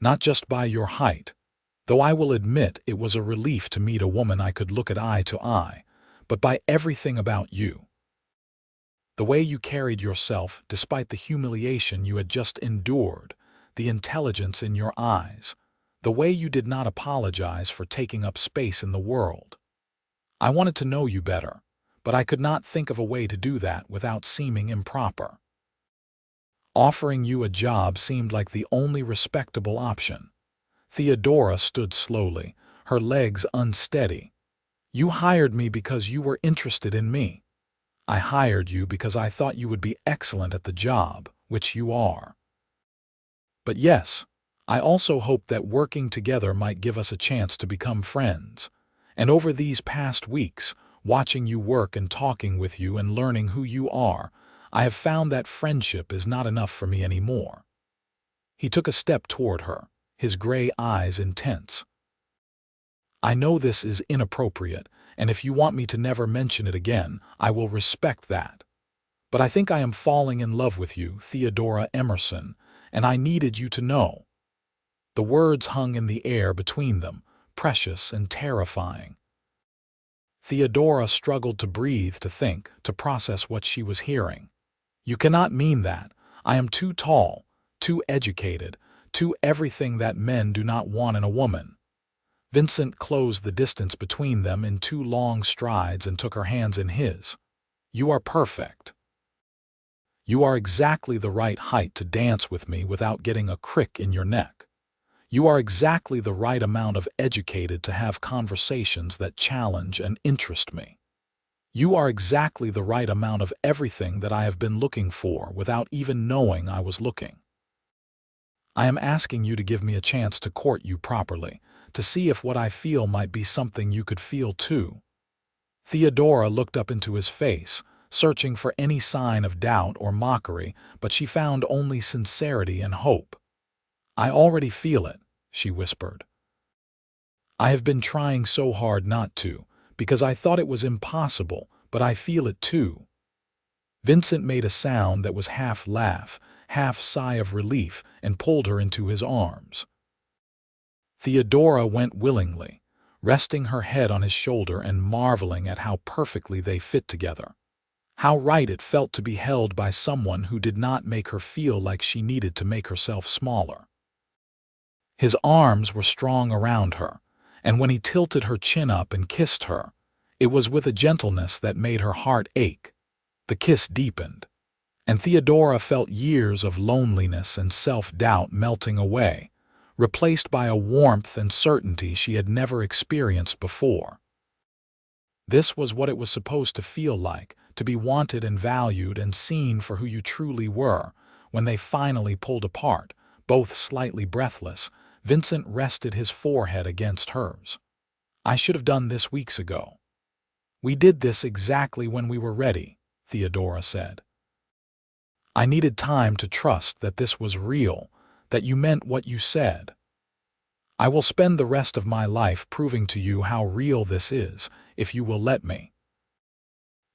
Not just by your height, though I will admit it was a relief to meet a woman I could look at eye to eye, but by everything about you. The way you carried yourself despite the humiliation you had just endured, the intelligence in your eyes, the way you did not apologize for taking up space in the world. I wanted to know you better, but I could not think of a way to do that without seeming improper. Offering you a job seemed like the only respectable option." Theodora stood slowly, her legs unsteady. "You hired me because you were interested in me. I hired you because I thought you would be excellent at the job, which you are. But yes, I also hoped that working together might give us a chance to become friends. And over these past weeks, watching you work and talking with you and learning who you are, I have found that friendship is not enough for me anymore." He took a step toward her, his gray eyes intense. "I know this is inappropriate, and if you want me to never mention it again, I will respect that. But I think I am falling in love with you, Theodora Emerson, and I needed you to know." The words hung in the air between them, precious and terrifying. Theodora struggled to breathe, to think, to process what she was hearing. "You cannot mean that. I am too tall, too educated, too everything that men do not want in a woman." Vincent closed the distance between them in 2 long strides and took her hands in his. "You are perfect. You are exactly the right height to dance with me without getting a crick in your neck. You are exactly the right amount of educated to have conversations that challenge and interest me. You are exactly the right amount of everything that I have been looking for without even knowing I was looking. I am asking you to give me a chance to court you properly, to see if what I feel might be something you could feel too." Theodora looked up into his face, searching for any sign of doubt or mockery, but she found only sincerity and hope. "I already feel it," she whispered. "I have been trying so hard not to, because I thought it was impossible, but I feel it too." Vincent made a sound that was half laugh, half sigh of relief, and pulled her into his arms. Theodora went willingly, resting her head on his shoulder and marveling at how perfectly they fit together. How right it felt to be held by someone who did not make her feel like she needed to make herself smaller. His arms were strong around her, and when he tilted her chin up and kissed her, it was with a gentleness that made her heart ache. The kiss deepened, and Theodora felt years of loneliness and self-doubt melting away, replaced by a warmth and certainty she had never experienced before. This was what it was supposed to feel like, to be wanted and valued and seen for who you truly were. When they finally pulled apart, both slightly breathless, Vincent rested his forehead against hers. "I should have done this weeks ago. We did this exactly when we were ready," Theodora said. "I needed time to trust that this was real, that you meant what you said. I will spend the rest of my life proving to you how real this is, if you will let me."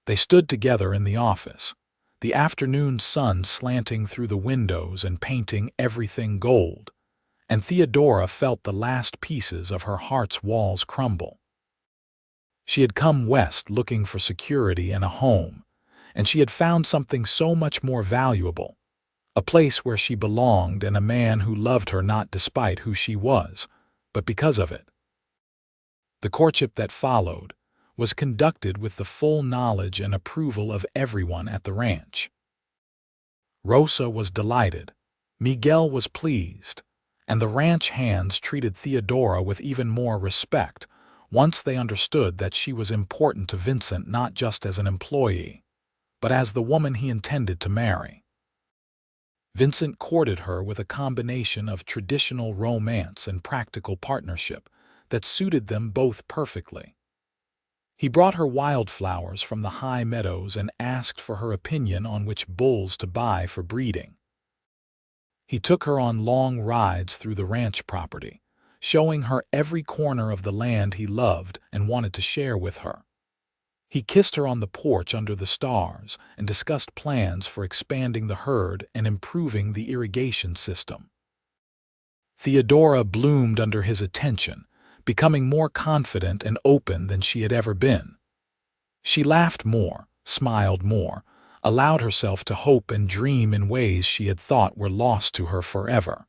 They stood together in the office, the afternoon sun slanting through the windows and painting everything gold, and Theodora felt the last pieces of her heart's walls crumble. She had come west looking for security and a home, and she had found something so much more valuable, a place where she belonged and a man who loved her not despite who she was, but because of it. The courtship that followed was conducted with the full knowledge and approval of everyone at the ranch. Rosa was delighted, Miguel was pleased, and the ranch hands treated Theodora with even more respect once they understood that she was important to Vincent not just as an employee, but as the woman he intended to marry. Vincent courted her with a combination of traditional romance and practical partnership that suited them both perfectly. He brought her wildflowers from the high meadows and asked for her opinion on which bulls to buy for breeding. He took her on long rides through the ranch property, showing her every corner of the land he loved and wanted to share with her. He kissed her on the porch under the stars and discussed plans for expanding the herd and improving the irrigation system. Theodora bloomed under his attention, becoming more confident and open than she had ever been. She laughed more, smiled more, allowed herself to hope and dream in ways she had thought were lost to her forever.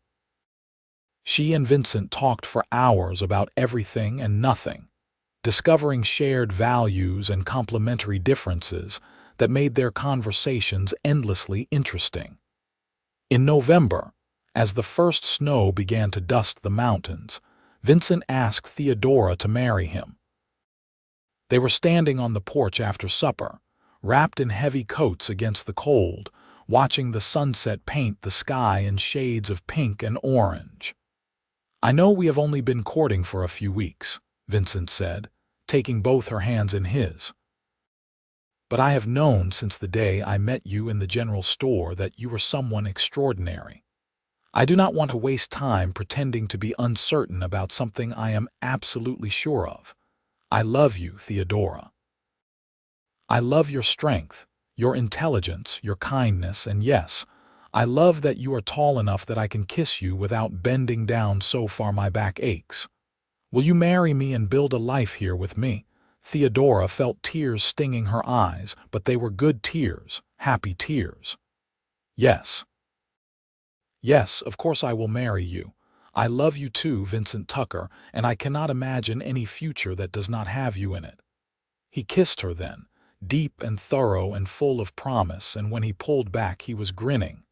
She and Vincent talked for hours about everything and nothing, discovering shared values and complementary differences that made their conversations endlessly interesting. In November, as the first snow began to dust the mountains, Vincent asked Theodora to marry him. They were standing on the porch after supper, wrapped in heavy coats against the cold, watching the sunset paint the sky in shades of pink and orange. "I know we have only been courting for a few weeks," Vincent said, taking both her hands in his. "But I have known since the day I met you in the general store that you were someone extraordinary. I do not want to waste time pretending to be uncertain about something I am absolutely sure of. I love you, Theodora. I love your strength, your intelligence, your kindness, and yes, I love that you are tall enough that I can kiss you without bending down so far my back aches. Will you marry me and build a life here with me? Theodora felt tears stinging her eyes, but they were good tears, happy tears. Yes. Yes, of course I will marry you. I love you too, Vincent Tucker, and I cannot imagine any future that does not have you in it. He kissed her then, deep and thorough and full of promise, and when he pulled back he was grinning.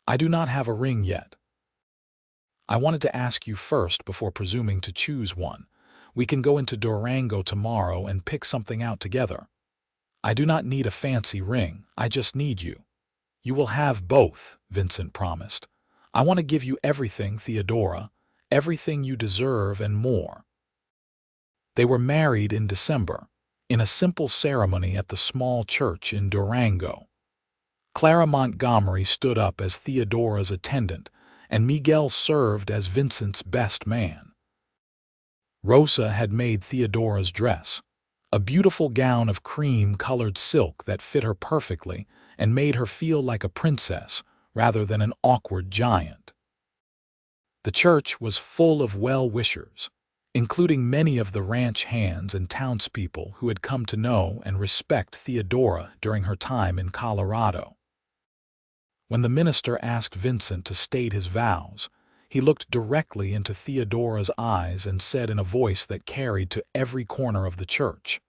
I do not have a ring yet. I wanted to ask you first before presuming to choose one. We can go into Durango tomorrow and pick something out together. I do not need a fancy ring, I just need you. You will have both, Vincent promised. I want to give you everything, Theodora, everything you deserve and more. They were married in December, in a simple ceremony at the small church in Durango. Clara Montgomery stood up as Theodora's attendant, and Miguel served as Vincent's best man. Rosa had made Theodora's dress, a beautiful gown of cream-colored silk that fit her perfectly and made her feel like a princess rather than an awkward giant. The church was full of well-wishers, including many of the ranch hands and townspeople who had come to know and respect Theodora during her time in Colorado. When the minister asked Vincent to state his vows, he looked directly into Theodora's eyes and said in a voice that carried to every corner of the church,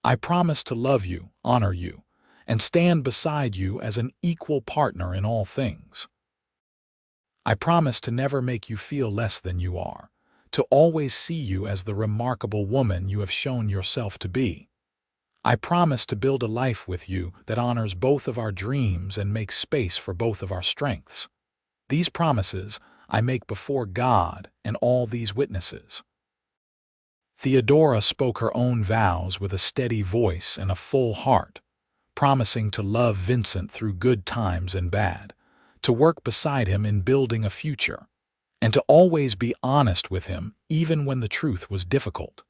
"I promise to love you, honor you, and stand beside you as an equal partner in all things. I promise to never make you feel less than you are, to always see you as the remarkable woman you have shown yourself to be. I promise to build a life with you that honors both of our dreams and makes space for both of our strengths. These promises I make before God and all these witnesses." Theodora spoke her own vows with a steady voice and a full heart, promising to love Vincent through good times and bad, to work beside him in building a future, and to always be honest with him even when the truth was difficult.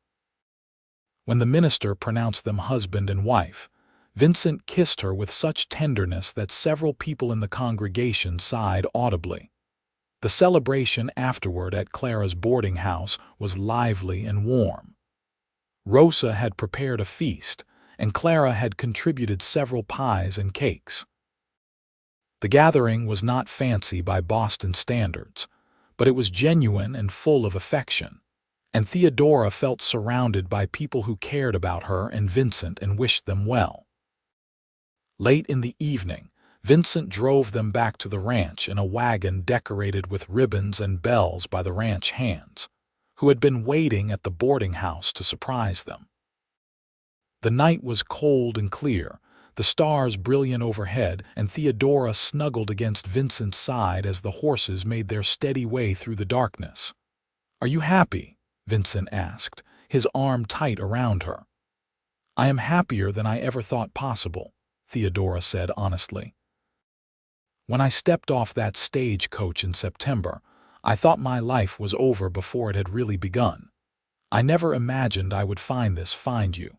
When the minister pronounced them husband and wife, Vincent kissed her with such tenderness that several people in the congregation sighed audibly. The celebration afterward at Clara's boarding house was lively and warm. Rosa had prepared a feast, and Clara had contributed several pies and cakes. The gathering was not fancy by Boston standards, but it was genuine and full of affection, and Theodora felt surrounded by people who cared about her and Vincent and wished them well. Late in the evening, Vincent drove them back to the ranch in a wagon decorated with ribbons and bells by the ranch hands, who had been waiting at the boarding house to surprise them. The night was cold and clear, the stars brilliant overhead, and Theodora snuggled against Vincent's side as the horses made their steady way through the darkness. "Are you happy?" Vincent asked, his arm tight around her. "I am happier than I ever thought possible," Theodora said honestly. "When I stepped off that stagecoach in September, I thought my life was over before it had really begun. I never imagined I would find you.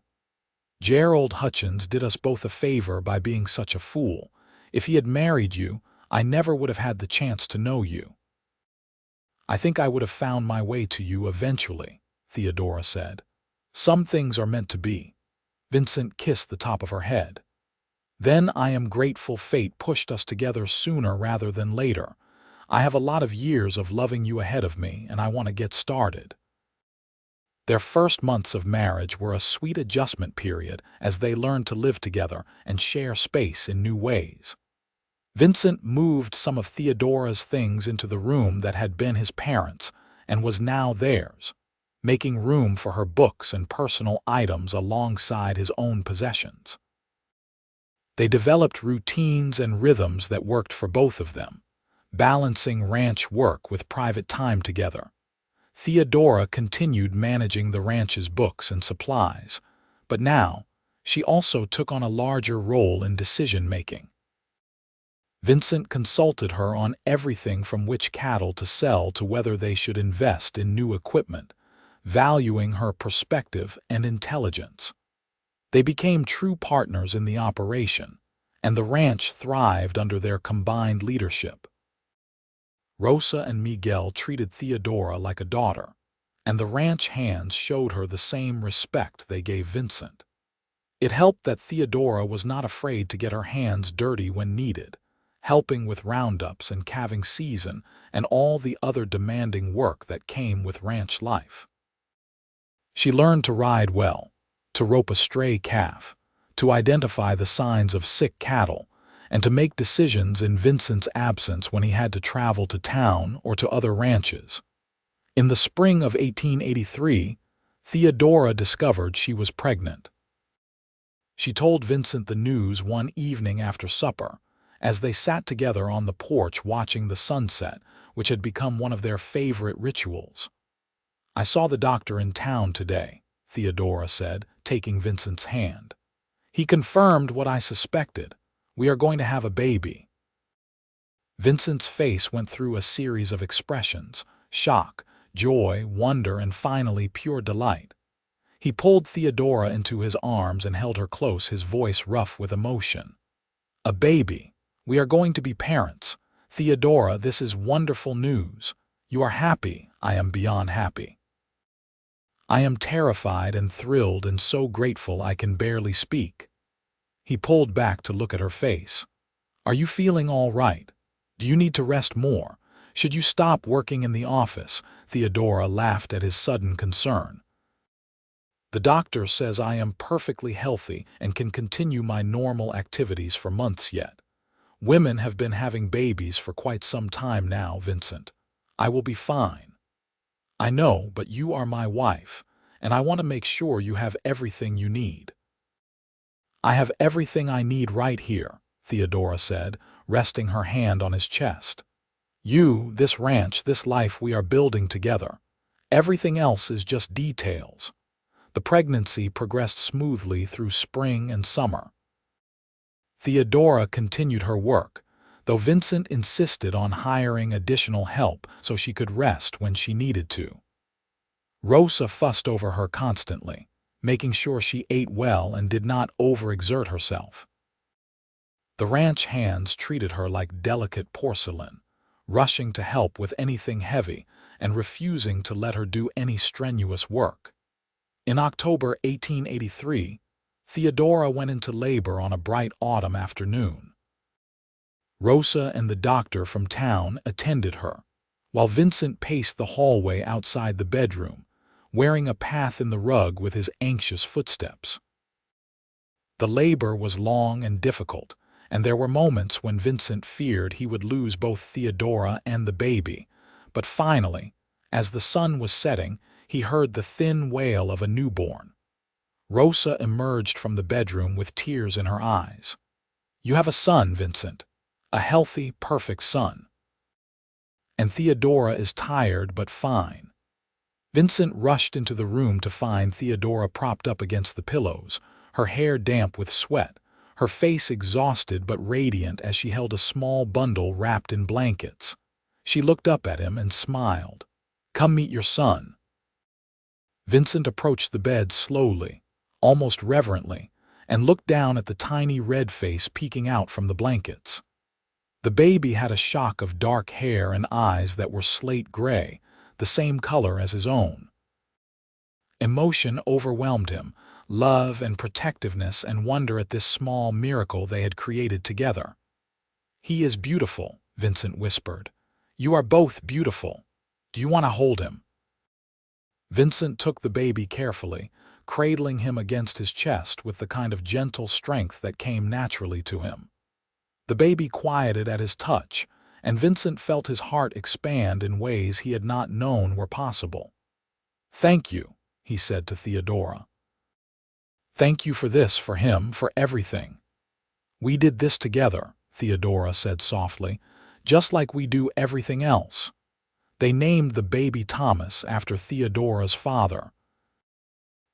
Gerald Hutchins did us both a favor by being such a fool. If he had married you, I never would have had the chance to know you. I think I would have found my way to you eventually," Theodora said. "Some things are meant to be." Vincent kissed the top of her head. "Then I am grateful fate pushed us together sooner rather than later. I have a lot of years of loving you ahead of me, and I want to get started." Their first months of marriage were a sweet adjustment period as they learned to live together and share space in new ways. Vincent moved some of Theodora's things into the room that had been his parents' and was now theirs, making room for her books and personal items alongside his own possessions. They developed routines and rhythms that worked for both of them, balancing ranch work with private time together. Theodora continued managing the ranch's books and supplies, but now she also took on a larger role in decision-making. Vincent consulted her on everything from which cattle to sell to whether they should invest in new equipment, valuing her perspective and intelligence. They became true partners in the operation, and the ranch thrived under their combined leadership. Rosa and Miguel treated Theodora like a daughter, and the ranch hands showed her the same respect they gave Vincent. It helped that Theodora was not afraid to get her hands dirty when needed, helping with roundups and calving season and all the other demanding work that came with ranch life. She learned to ride well, to rope a stray calf, to identify the signs of sick cattle, and to make decisions in Vincent's absence when he had to travel to town or to other ranches. In the spring of 1883, Theodora discovered she was pregnant. She told Vincent the news one evening after supper, as they sat together on the porch watching the sunset, which had become one of their favorite rituals. "I saw the doctor in town today," Theodora said, taking Vincent's hand. "He confirmed what I suspected. We are going to have a baby." Vincent's face went through a series of expressions: shock, joy, wonder, and finally pure delight. He pulled Theodora into his arms and held her close, his voice rough with emotion. "A baby. We are going to be parents. Theodora, this is wonderful news. You are happy. I am beyond happy. I am terrified and thrilled and so grateful I can barely speak." He pulled back to look at her face. "Are you feeling all right? Do you need to rest more? Should you stop working in the office?" Theodora laughed at his sudden concern. "The doctor says I am perfectly healthy and can continue my normal activities for months yet. Women have been having babies for quite some time now, Vincent. I will be fine." "I know, but you are my wife, and I want to make sure you have everything you need." "I have everything I need right here," Theodora said, resting her hand on his chest. "You, this ranch, this life we are building together. Everything else is just details." The pregnancy progressed smoothly through spring and summer. Theodora continued her work, though Vincent insisted on hiring additional help so she could rest when she needed to. Rosa fussed over her constantly, making sure she ate well and did not overexert herself. The ranch hands treated her like delicate porcelain, rushing to help with anything heavy and refusing to let her do any strenuous work. In October 1883, Theodora went into labor on a bright autumn afternoon. Rosa and the doctor from town attended her, while Vincent paced the hallway outside the bedroom, wearing a path in the rug with his anxious footsteps. The labor was long and difficult, and there were moments when Vincent feared he would lose both Theodora and the baby, but finally, as the sun was setting, he heard the thin wail of a newborn. Rosa emerged from the bedroom with tears in her eyes. "You have a son, Vincent. A healthy, perfect son. And Theodora is tired but fine." Vincent rushed into the room to find Theodora propped up against the pillows, her hair damp with sweat, her face exhausted but radiant as she held a small bundle wrapped in blankets. She looked up at him and smiled. "Come meet your son." Vincent approached the bed slowly, almost reverently, and looked down at the tiny red face peeking out from the blankets. The baby had a shock of dark hair and eyes that were slate gray, the same color as his own. Emotion overwhelmed him, love and protectiveness and wonder at this small miracle they had created together. "He is beautiful," Vincent whispered. "You are both beautiful. Do you want to hold him?" Vincent took the baby carefully, cradling him against his chest with the kind of gentle strength that came naturally to him. The baby quieted at his touch, and Vincent felt his heart expand in ways he had not known were possible. "Thank you," he said to Theodora. "Thank you for this, for him, for everything. We did this together," Theodora said softly, "just like we do everything else." They named the baby Thomas after Theodora's father.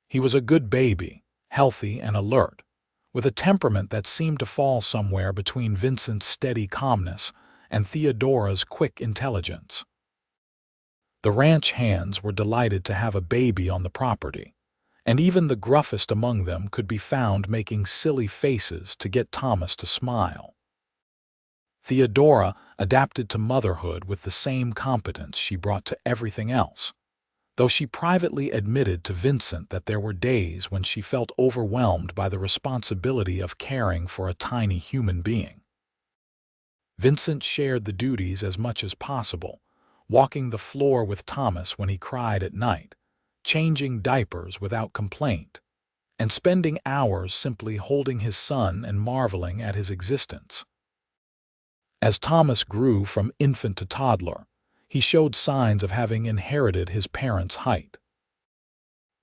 He was a good baby, healthy and alert, with a temperament that seemed to fall somewhere between Vincent's steady calmness and Theodora's quick intelligence. The ranch hands were delighted to have a baby on the property, and even the gruffest among them could be found making silly faces to get Thomas to smile. Theodora adapted to motherhood with the same competence she brought to everything else, though she privately admitted to Vincent that there were days when she felt overwhelmed by the responsibility of caring for a tiny human being. Vincent shared the duties as much as possible, walking the floor with Thomas when he cried at night, changing diapers without complaint, and spending hours simply holding his son and marveling at his existence. As Thomas grew from infant to toddler, he showed signs of having inherited his parents' height.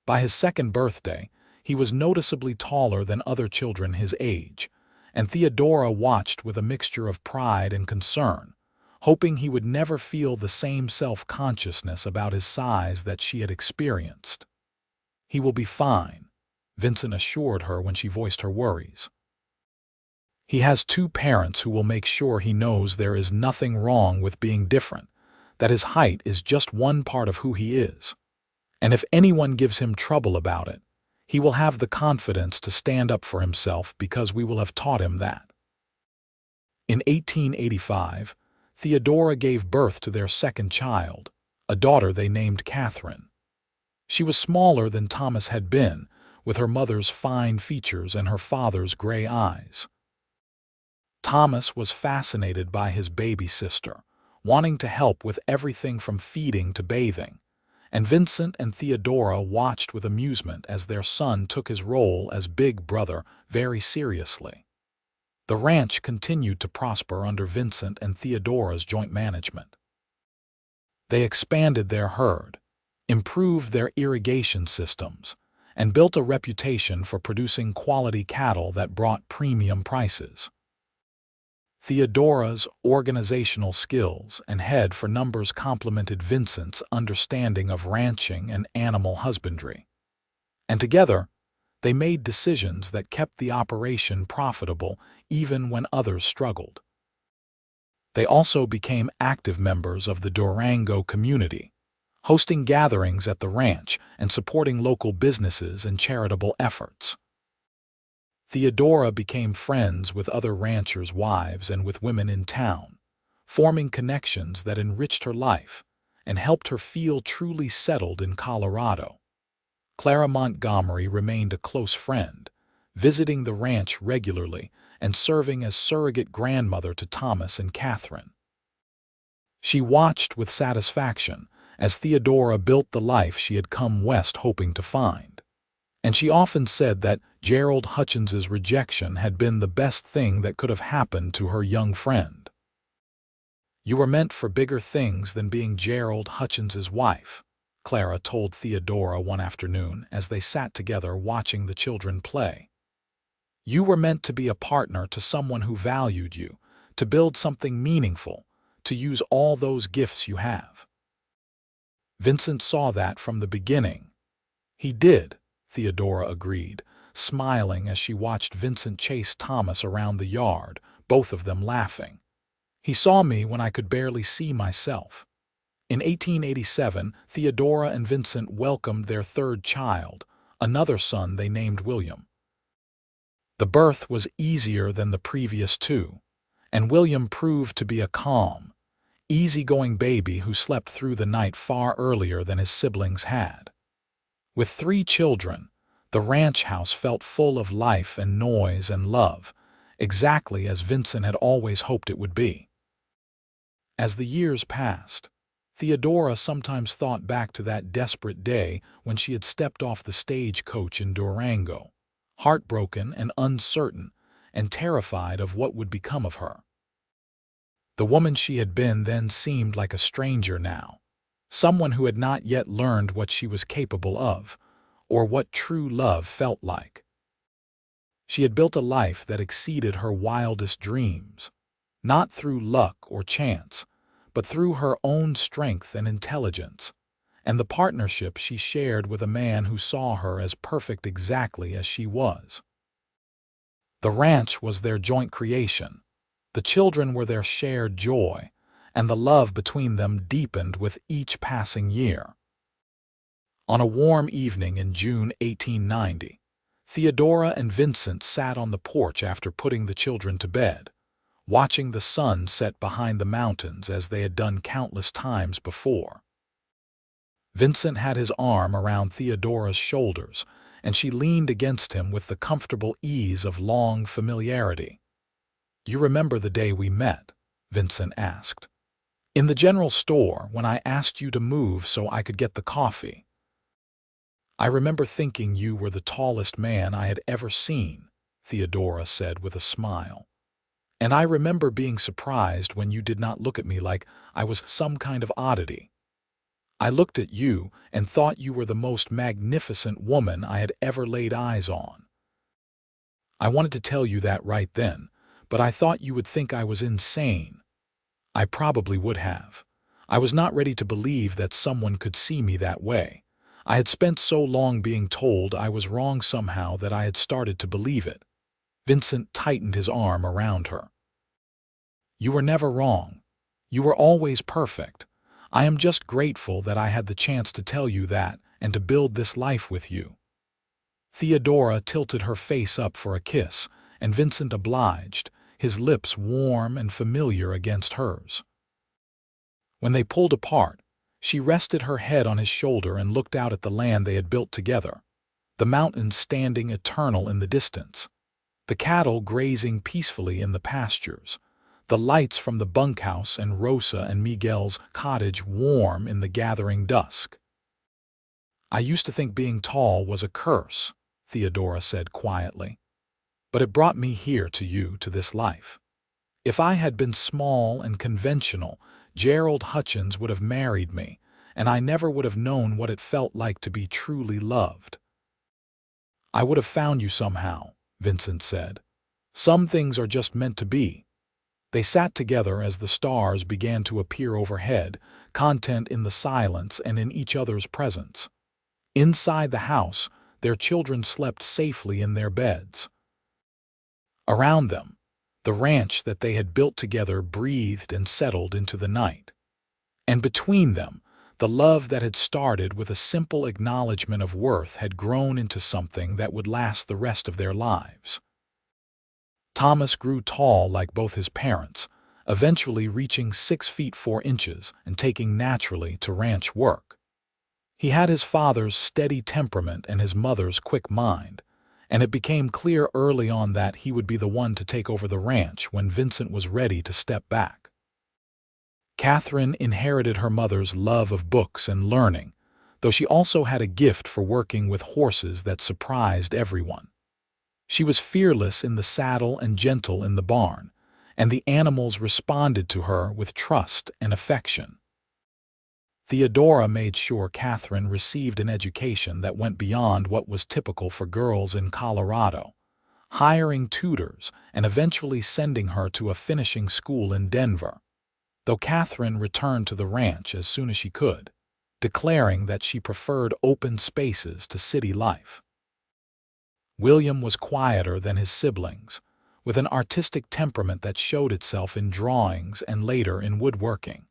By his second birthday, he was noticeably taller than other children his age, and Theodora watched with a mixture of pride and concern, hoping he would never feel the same self-consciousness about his size that she had experienced. "He will be fine," Vincent assured her when she voiced her worries. "He has two parents who will make sure he knows there is nothing wrong with being different, that his height is just one part of who he is. And if anyone gives him trouble about it, he will have the confidence to stand up for himself because we will have taught him that." In 1885, Theodora gave birth to their second child, a daughter they named Catherine. She was smaller than Thomas had been, with her mother's fine features and her father's gray eyes. Thomas was fascinated by his baby sister, wanting to help with everything from feeding to bathing, and Vincent and Theodora watched with amusement as their son took his role as big brother very seriously. The ranch continued to prosper under Vincent and Theodora's joint management. They expanded their herd, improved their irrigation systems, and built a reputation for producing quality cattle that brought premium prices. Theodora's organizational skills and head for numbers complemented Vincent's understanding of ranching and animal husbandry. And together, they made decisions that kept the operation profitable even when others struggled. They also became active members of the Durango community, hosting gatherings at the ranch and supporting local businesses and charitable efforts. Theodora became friends with other ranchers' wives and with women in town, forming connections that enriched her life and helped her feel truly settled in Colorado. Clara Montgomery remained a close friend, visiting the ranch regularly and serving as surrogate grandmother to Thomas and Catherine. She watched with satisfaction as Theodora built the life she had come west hoping to find. And she often said that Gerald Hutchins's rejection had been the best thing that could have happened to her young friend. "You were meant for bigger things than being Gerald Hutchins's wife," Clara told Theodora one afternoon as they sat together watching the children play. "You were meant to be a partner to someone who valued you, to build something meaningful, to use all those gifts you have." Vincent saw that from the beginning. "He did," Theodora agreed, smiling as she watched Vincent chase Thomas around the yard, both of them laughing. "He saw me when I could barely see myself." In 1887, Theodora and Vincent welcomed their third child, another son they named William. The birth was easier than the previous two, and William proved to be a calm, easygoing baby who slept through the night far earlier than his siblings had. With 3 children, the ranch house felt full of life and noise and love, exactly as Vincent had always hoped it would be. As the years passed, Theodora sometimes thought back to that desperate day when she had stepped off the stagecoach in Durango, heartbroken and uncertain, and terrified of what would become of her. The woman she had been then seemed like a stranger now, someone who had not yet learned what she was capable of, or what true love felt like. She had built a life that exceeded her wildest dreams, not through luck or chance, but through her own strength and intelligence, and the partnership she shared with a man who saw her as perfect exactly as she was. The ranch was their joint creation, the children were their shared joy, and the love between them deepened with each passing year. On a warm evening in June 1890, Theodora and Vincent sat on the porch after putting the children to bed, watching the sun set behind the mountains as they had done countless times before. Vincent had his arm around Theodora's shoulders, and she leaned against him with the comfortable ease of long familiarity. "You remember the day we met?" Vincent asked. "In the general store, when I asked you to move so I could get the coffee." "I remember thinking you were the tallest man I had ever seen," Theodora said with a smile. "And I remember being surprised when you did not look at me like I was some kind of oddity. I looked at you and thought you were the most magnificent woman I had ever laid eyes on. I wanted to tell you that right then, but I thought you would think I was insane. I probably would have. I was not ready to believe that someone could see me that way. I had spent so long being told I was wrong somehow that I had started to believe it." Vincent tightened his arm around her. "You were never wrong. You were always perfect. I am just grateful that I had the chance to tell you that and to build this life with you." Theodora tilted her face up for a kiss, and Vincent obliged, his lips warm and familiar against hers. When they pulled apart, she rested her head on his shoulder and looked out at the land they had built together, the mountains standing eternal in the distance, the cattle grazing peacefully in the pastures, the lights from the bunkhouse and Rosa and Miguel's cottage warm in the gathering dusk. "I used to think being tall was a curse," Theodora said quietly. "But it brought me here to you, to this life. If I had been small and conventional, Gerald Hutchins would have married me, and I never would have known what it felt like to be truly loved." "I would have found you somehow," Vincent said. "Some things are just meant to be." They sat together as the stars began to appear overhead, content in the silence and in each other's presence. Inside the house, their children slept safely in their beds. Around them, the ranch that they had built together breathed and settled into the night. And between them, the love that had started with a simple acknowledgement of worth had grown into something that would last the rest of their lives. Thomas grew tall like both his parents, eventually reaching 6 feet 4 inches and taking naturally to ranch work. He had his father's steady temperament and his mother's quick mind, and it became clear early on that he would be the one to take over the ranch when Vincent was ready to step back. Catherine inherited her mother's love of books and learning, though she also had a gift for working with horses that surprised everyone. She was fearless in the saddle and gentle in the barn, and the animals responded to her with trust and affection. Theodora made sure Catherine received an education that went beyond what was typical for girls in Colorado, hiring tutors and eventually sending her to a finishing school in Denver, though Catherine returned to the ranch as soon as she could, declaring that she preferred open spaces to city life. William was quieter than his siblings, with an artistic temperament that showed itself in drawings and later in woodworking.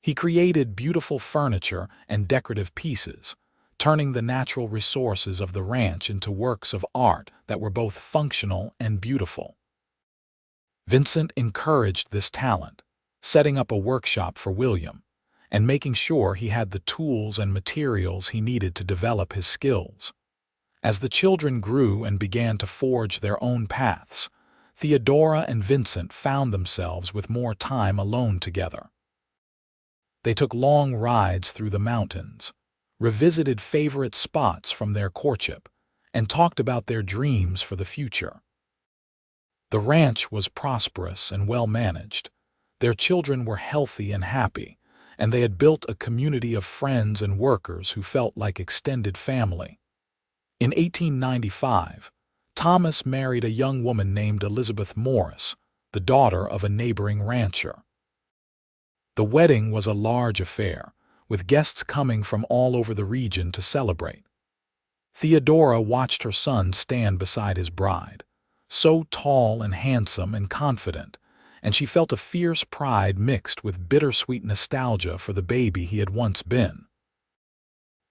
He created beautiful furniture and decorative pieces, turning the natural resources of the ranch into works of art that were both functional and beautiful. Vincent encouraged this talent, setting up a workshop for William, and making sure he had the tools and materials he needed to develop his skills. As the children grew and began to forge their own paths, Theodora and Vincent found themselves with more time alone together. They took long rides through the mountains, revisited favorite spots from their courtship, and talked about their dreams for the future. The ranch was prosperous and well managed. Their children were healthy and happy, and they had built a community of friends and workers who felt like extended family. In 1895, Thomas married a young woman named Elizabeth Morris, the daughter of a neighboring rancher. The wedding was a large affair, with guests coming from all over the region to celebrate. Theodora watched her son stand beside his bride, so tall and handsome and confident, and she felt a fierce pride mixed with bittersweet nostalgia for the baby he had once been.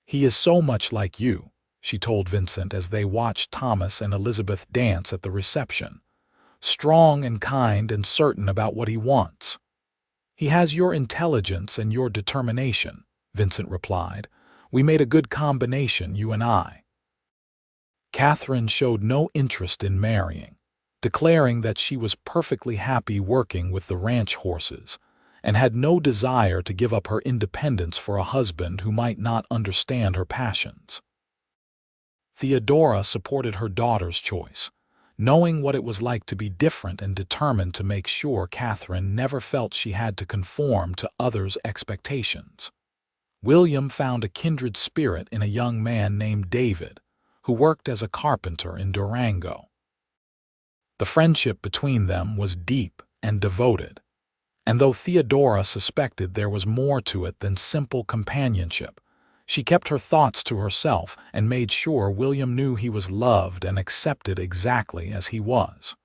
"He is so much like you," she told Vincent as they watched Thomas and Elizabeth dance at the reception. "Strong and kind and certain about what he wants." "He has your intelligence and your determination," Vincent replied. "We made a good combination, you and I." Catherine showed no interest in marrying, declaring that she was perfectly happy working with the ranch horses and had no desire to give up her independence for a husband who might not understand her passions. Theodora supported her daughter's choice, knowing what it was like to be different and determined to make sure Catherine never felt she had to conform to others' expectations. William found a kindred spirit in a young man named David, who worked as a carpenter in Durango. The friendship between them was deep and devoted, and though Theodora suspected there was more to it than simple companionship, she kept her thoughts to herself and made sure William knew he was loved and accepted exactly as he was.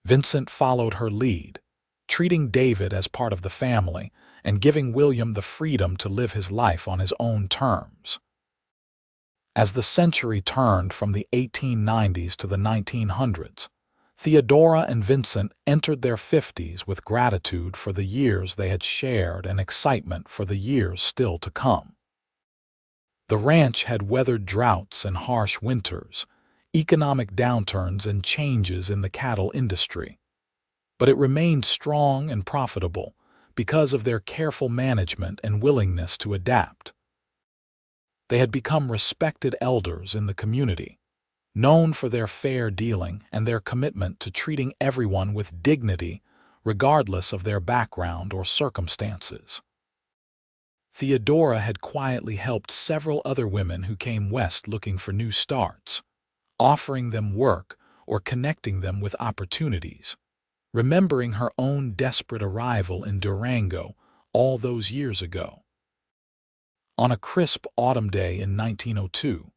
Vincent followed her lead, treating David as part of the family and giving William the freedom to live his life on his own terms. As the century turned from the 1890s to the 1900s, Theodora and Vincent entered their 50s with gratitude for the years they had shared and excitement for the years still to come. The ranch had weathered droughts and harsh winters, economic downturns and changes in the cattle industry, but it remained strong and profitable because of their careful management and willingness to adapt. They had become respected elders in the community, known for their fair dealing and their commitment to treating everyone with dignity, regardless of their background or circumstances. Theodora had quietly helped several other women who came west looking for new starts, offering them work or connecting them with opportunities, remembering her own desperate arrival in Durango all those years ago. On a crisp autumn day in 1902,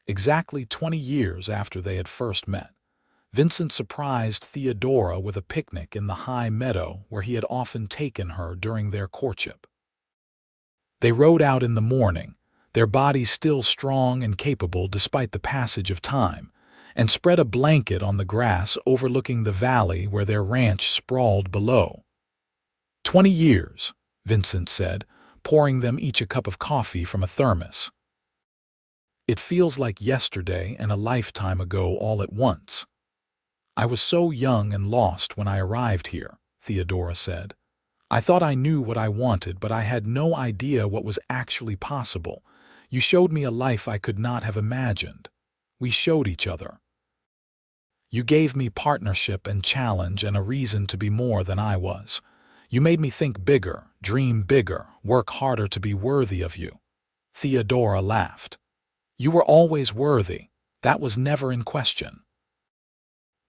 exactly 20 years after they had first met, Vincent surprised Theodora with a picnic in the high meadow where he had often taken her during their courtship. They rode out in the morning, their bodies still strong and capable despite the passage of time, and spread a blanket on the grass overlooking the valley where their ranch sprawled below. 20 years, Vincent said, pouring them each a cup of coffee from a thermos. "It feels like yesterday and a lifetime ago all at once. I was so young and lost when I arrived here," Theodora said. "I thought I knew what I wanted, but I had no idea what was actually possible. You showed me a life I could not have imagined. We showed each other. You gave me partnership and challenge and a reason to be more than I was. You made me think bigger, dream bigger, work harder to be worthy of you." Theodora laughed. "You were always worthy. That was never in question.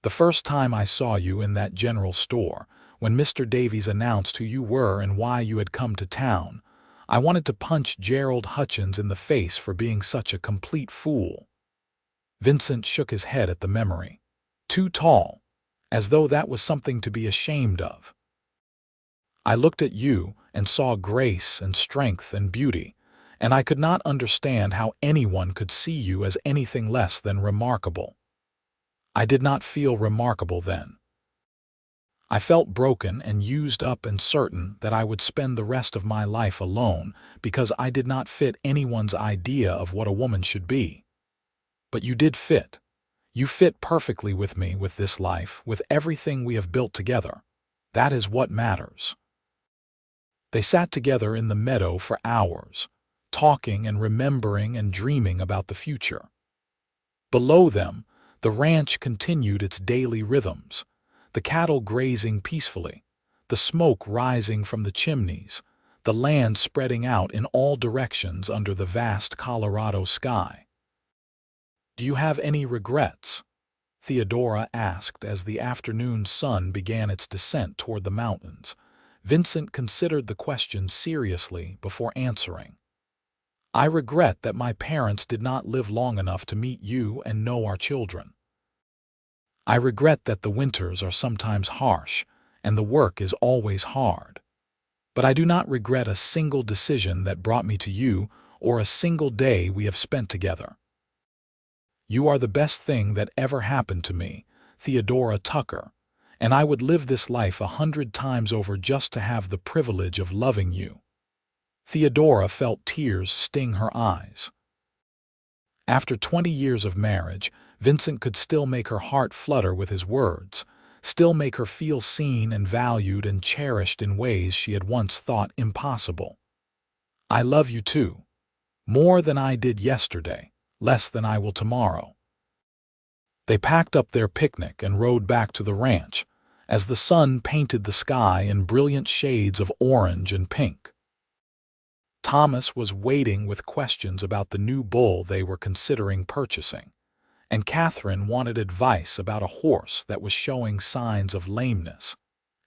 The first time I saw you in that general store, when Mr. Davies announced who you were and why you had come to town, I wanted to punch Gerald Hutchins in the face for being such a complete fool." Vincent shook his head at the memory. "Too tall, as though that was something to be ashamed of. I looked at you and saw grace and strength and beauty, and I could not understand how anyone could see you as anything less than remarkable. I did not feel remarkable then. I felt broken and used up and certain that I would spend the rest of my life alone because I did not fit anyone's idea of what a woman should be. But you did fit. You fit perfectly with me, with this life, with everything we have built together. That is what matters." They sat together in the meadow for hours, talking and remembering and dreaming about the future. Below them, the ranch continued its daily rhythms, the cattle grazing peacefully, the smoke rising from the chimneys, the land spreading out in all directions under the vast Colorado sky. "Do you have any regrets?" Theodora asked as the afternoon sun began its descent toward the mountains. Vincent considered the question seriously before answering. "I regret that my parents did not live long enough to meet you and know our children. I regret that the winters are sometimes harsh, and the work is always hard. But I do not regret a single decision that brought me to you or a single day we have spent together. You are the best thing that ever happened to me, Theodora Tucker, and I would live this life 100 times over just to have the privilege of loving you. Theodora felt tears sting her eyes. After 20 years of marriage, Vincent could still make her heart flutter with his words, still make her feel seen and valued and cherished in ways she had once thought impossible. I love you too. More than I did yesterday, less than I will tomorrow. They packed up their picnic and rode back to the ranch, as the sun painted the sky in brilliant shades of orange and pink. Thomas was waiting with questions about the new bull they were considering purchasing, and Catherine wanted advice about a horse that was showing signs of lameness,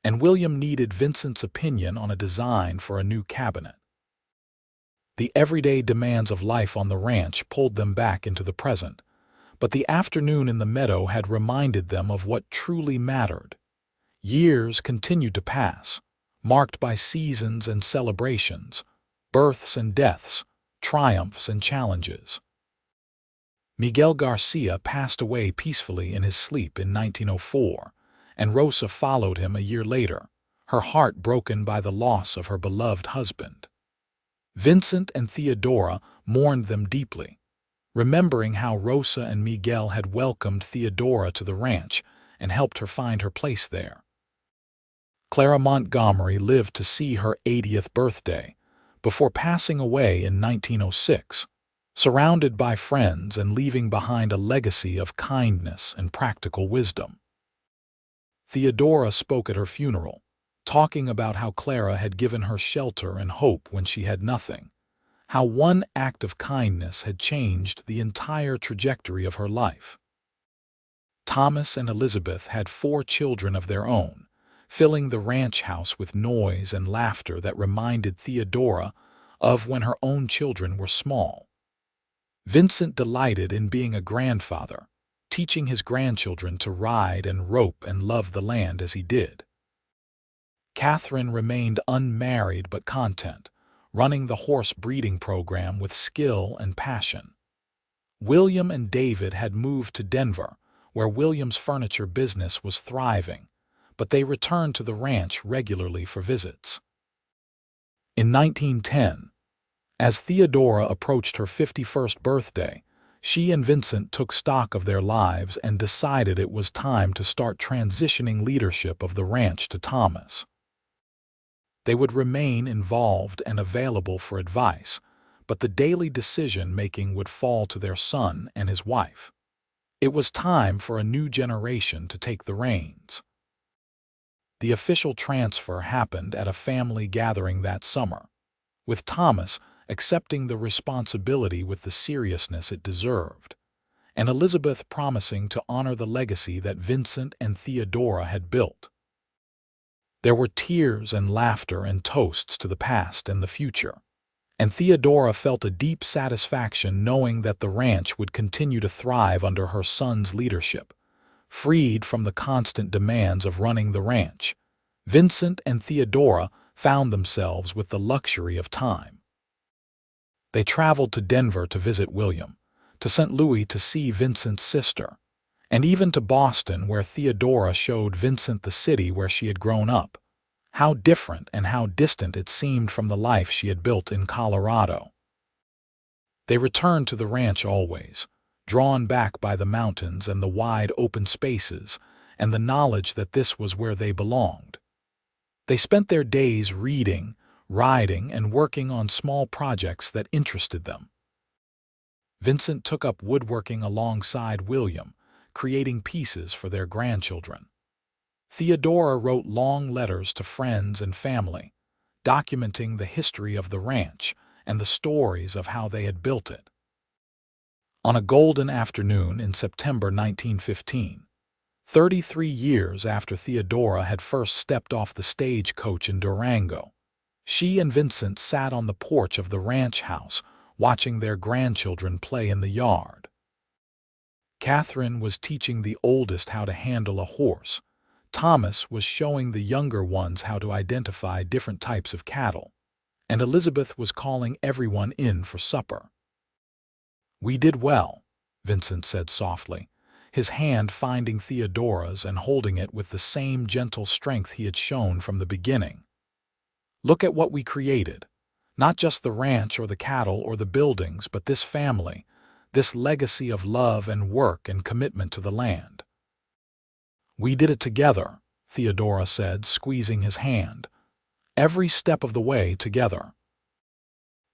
and William needed Vincent's opinion on a design for a new cabinet. The everyday demands of life on the ranch pulled them back into the present, but the afternoon in the meadow had reminded them of what truly mattered. Years continued to pass, marked by seasons and celebrations, births and deaths, triumphs and challenges. Miguel Garcia passed away peacefully in his sleep in 1904, and Rosa followed him a year later, her heart broken by the loss of her beloved husband. Vincent and Theodora mourned them deeply, remembering how Rosa and Miguel had welcomed Theodora to the ranch and helped her find her place there. Clara Montgomery lived to see her 80th birthday, before passing away in 1906, surrounded by friends and leaving behind a legacy of kindness and practical wisdom. Theodora spoke at her funeral, talking about how Clara had given her shelter and hope when she had nothing, how one act of kindness had changed the entire trajectory of her life. Thomas and Elizabeth had 4 children of their own, filling the ranch house with noise and laughter that reminded Theodora of when her own children were small. Vincent delighted in being a grandfather, teaching his grandchildren to ride and rope and love the land as he did. Catherine remained unmarried but content, running the horse breeding program with skill and passion. William and David had moved to Denver, where William's furniture business was thriving, but they returned to the ranch regularly for visits. In 1910, as Theodora approached her 51st birthday, she and Vincent took stock of their lives and decided it was time to start transitioning leadership of the ranch to Thomas. They would remain involved and available for advice, but the daily decision-making would fall to their son and his wife. It was time for a new generation to take the reins. The official transfer happened at a family gathering that summer, with Thomas accepting the responsibility with the seriousness it deserved, and Elizabeth promising to honor the legacy that Vincent and Theodora had built. There were tears and laughter and toasts to the past and the future, and Theodora felt a deep satisfaction knowing that the ranch would continue to thrive under her son's leadership. Freed from the constant demands of running the ranch, Vincent and Theodora found themselves with the luxury of time. They traveled to Denver to visit William, to St. Louis to see Vincent's sister, and even to Boston where Theodora showed Vincent the city where she had grown up. How different and how distant it seemed from the life she had built in Colorado. They returned to the ranch always, drawn back by the mountains and the wide open spaces, and the knowledge that this was where they belonged. They spent their days reading, riding, and working on small projects that interested them. Vincent took up woodworking alongside William, creating pieces for their grandchildren. Theodora wrote long letters to friends and family, documenting the history of the ranch and the stories of how they had built it. On a golden afternoon in September 1915, 33 years after Theodora had first stepped off the stagecoach in Durango, she and Vincent sat on the porch of the ranch house watching their grandchildren play in the yard. Catherine was teaching the oldest how to handle a horse, Thomas was showing the younger ones how to identify different types of cattle, and Elizabeth was calling everyone in for supper. "We did well," Vincent said softly, his hand finding Theodora's and holding it with the same gentle strength he had shown from the beginning. "Look at what we created. Not just the ranch or the cattle or the buildings, but this family, this legacy of love and work and commitment to the land." "We did it together," Theodora said, squeezing his hand. "Every step of the way together."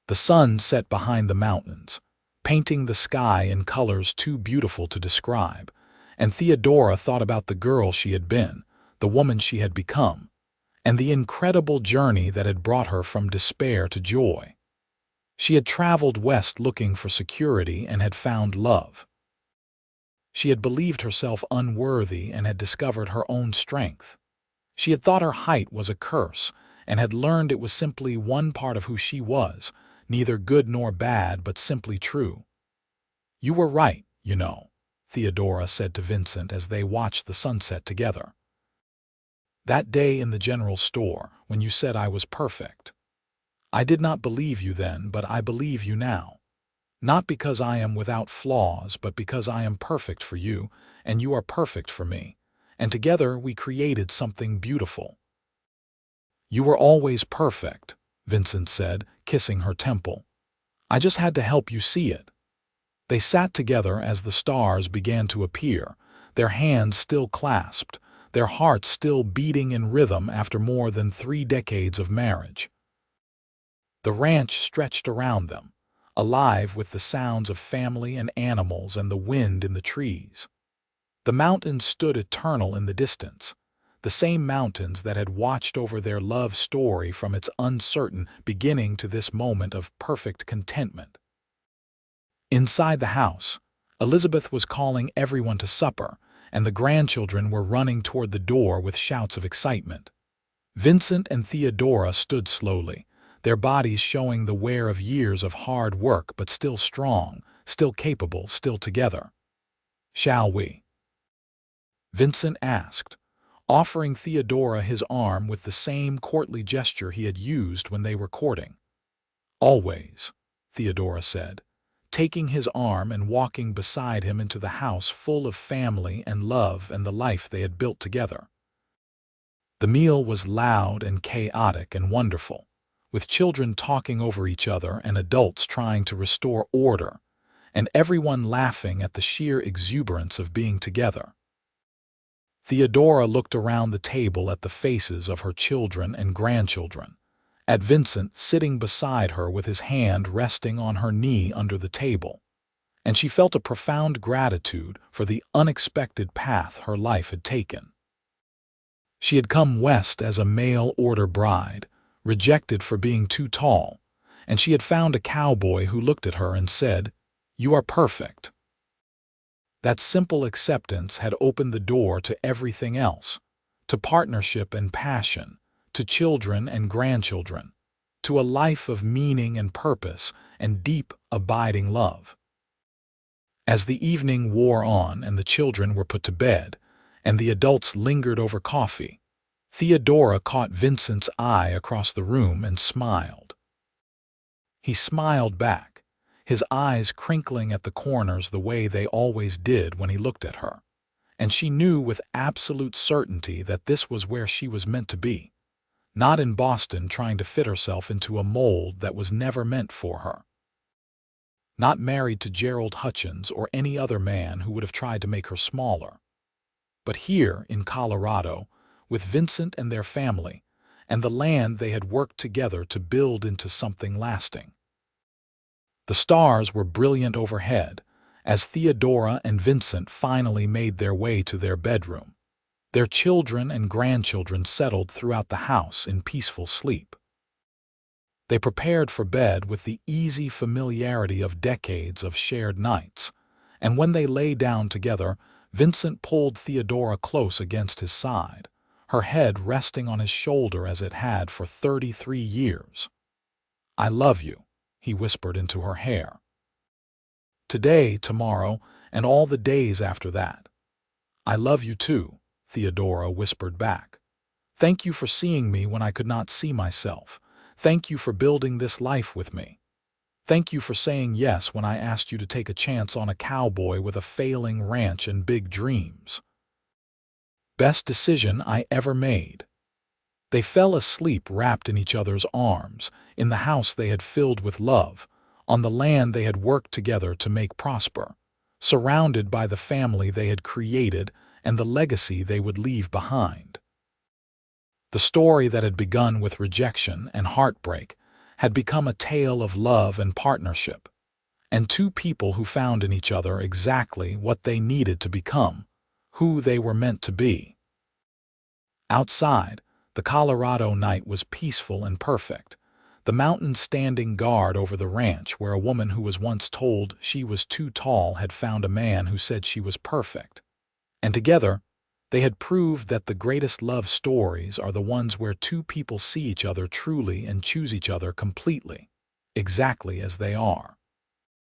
The sun set behind the mountains, painting the sky in colors too beautiful to describe, and Theodora thought about the girl she had been, the woman she had become, and the incredible journey that had brought her from despair to joy. She had traveled west looking for security and had found love. She had believed herself unworthy and had discovered her own strength. She had thought her height was a curse and had learned it was simply one part of who she was, neither good nor bad, but simply true. "You were right, you know," Theodora said to Vincent as they watched the sunset together. "That day in the general store, when you said I was perfect. I did not believe you then, but I believe you now. Not because I am without flaws, but because I am perfect for you, and you are perfect for me, and together we created something beautiful." "You were always perfect," Vincent said, kissing her temple. "I just had to help you see it." They sat together as the stars began to appear, their hands still clasped, their hearts still beating in rhythm after more than 3 decades of marriage. The ranch stretched around them, alive with the sounds of family and animals and the wind in the trees. The mountains stood eternal in the distance, the same mountains that had watched over their love story from its uncertain beginning to this moment of perfect contentment. Inside the house, Elizabeth was calling everyone to supper, and the grandchildren were running toward the door with shouts of excitement. Vincent and Theodora stood slowly, their bodies showing the wear of years of hard work, but still strong, still capable, still together. "Shall we?" Vincent asked, offering Theodora his arm with the same courtly gesture he had used when they were courting. "Always," Theodora said, taking his arm and walking beside him into the house full of family and love and the life they had built together. The meal was loud and chaotic and wonderful, with children talking over each other and adults trying to restore order, and everyone laughing at the sheer exuberance of being together. Theodora looked around the table at the faces of her children and grandchildren, at Vincent sitting beside her with his hand resting on her knee under the table, and she felt a profound gratitude for the unexpected path her life had taken. She had come west as a mail-order bride, rejected for being too tall, and she had found a cowboy who looked at her and said, "You are perfect." That simple acceptance had opened the door to everything else, to partnership and passion, to children and grandchildren, to a life of meaning and purpose and deep, abiding love. As the evening wore on and the children were put to bed, and the adults lingered over coffee, Theodora caught Vincent's eye across the room and smiled. He smiled back, his eyes crinkling at the corners the way they always did when he looked at her, and she knew with absolute certainty that this was where she was meant to be, not in Boston trying to fit herself into a mold that was never meant for her. Not married to Gerald Hutchins or any other man who would have tried to make her smaller, but here in Colorado, with Vincent and their family, and the land they had worked together to build into something lasting. The stars were brilliant overhead as Theodora and Vincent finally made their way to their bedroom. Their children and grandchildren settled throughout the house in peaceful sleep. They prepared for bed with the easy familiarity of decades of shared nights, and when they lay down together, Vincent pulled Theodora close against his side, her head resting on his shoulder as it had for 33 years. "I love you," he whispered into her hair. "Today, tomorrow, and all the days after that. I love you too," Theodora whispered back. "Thank you for seeing me when I could not see myself. Thank you for building this life with me. Thank you for saying yes when I asked you to take a chance on a cowboy with a failing ranch and big dreams. Best decision I ever made." They fell asleep wrapped in each other's arms, in the house they had filled with love, on the land they had worked together to make prosper, surrounded by the family they had created and the legacy they would leave behind. The story that had begun with rejection and heartbreak had become a tale of love and partnership, and two people who found in each other exactly what they needed to become, who they were meant to be. Outside, the Colorado night was peaceful and perfect, the mountains standing guard over the ranch where a woman who was once told she was too tall had found a man who said she was perfect. And together, they had proved that the greatest love stories are the ones where two people see each other truly and choose each other completely, exactly as they are.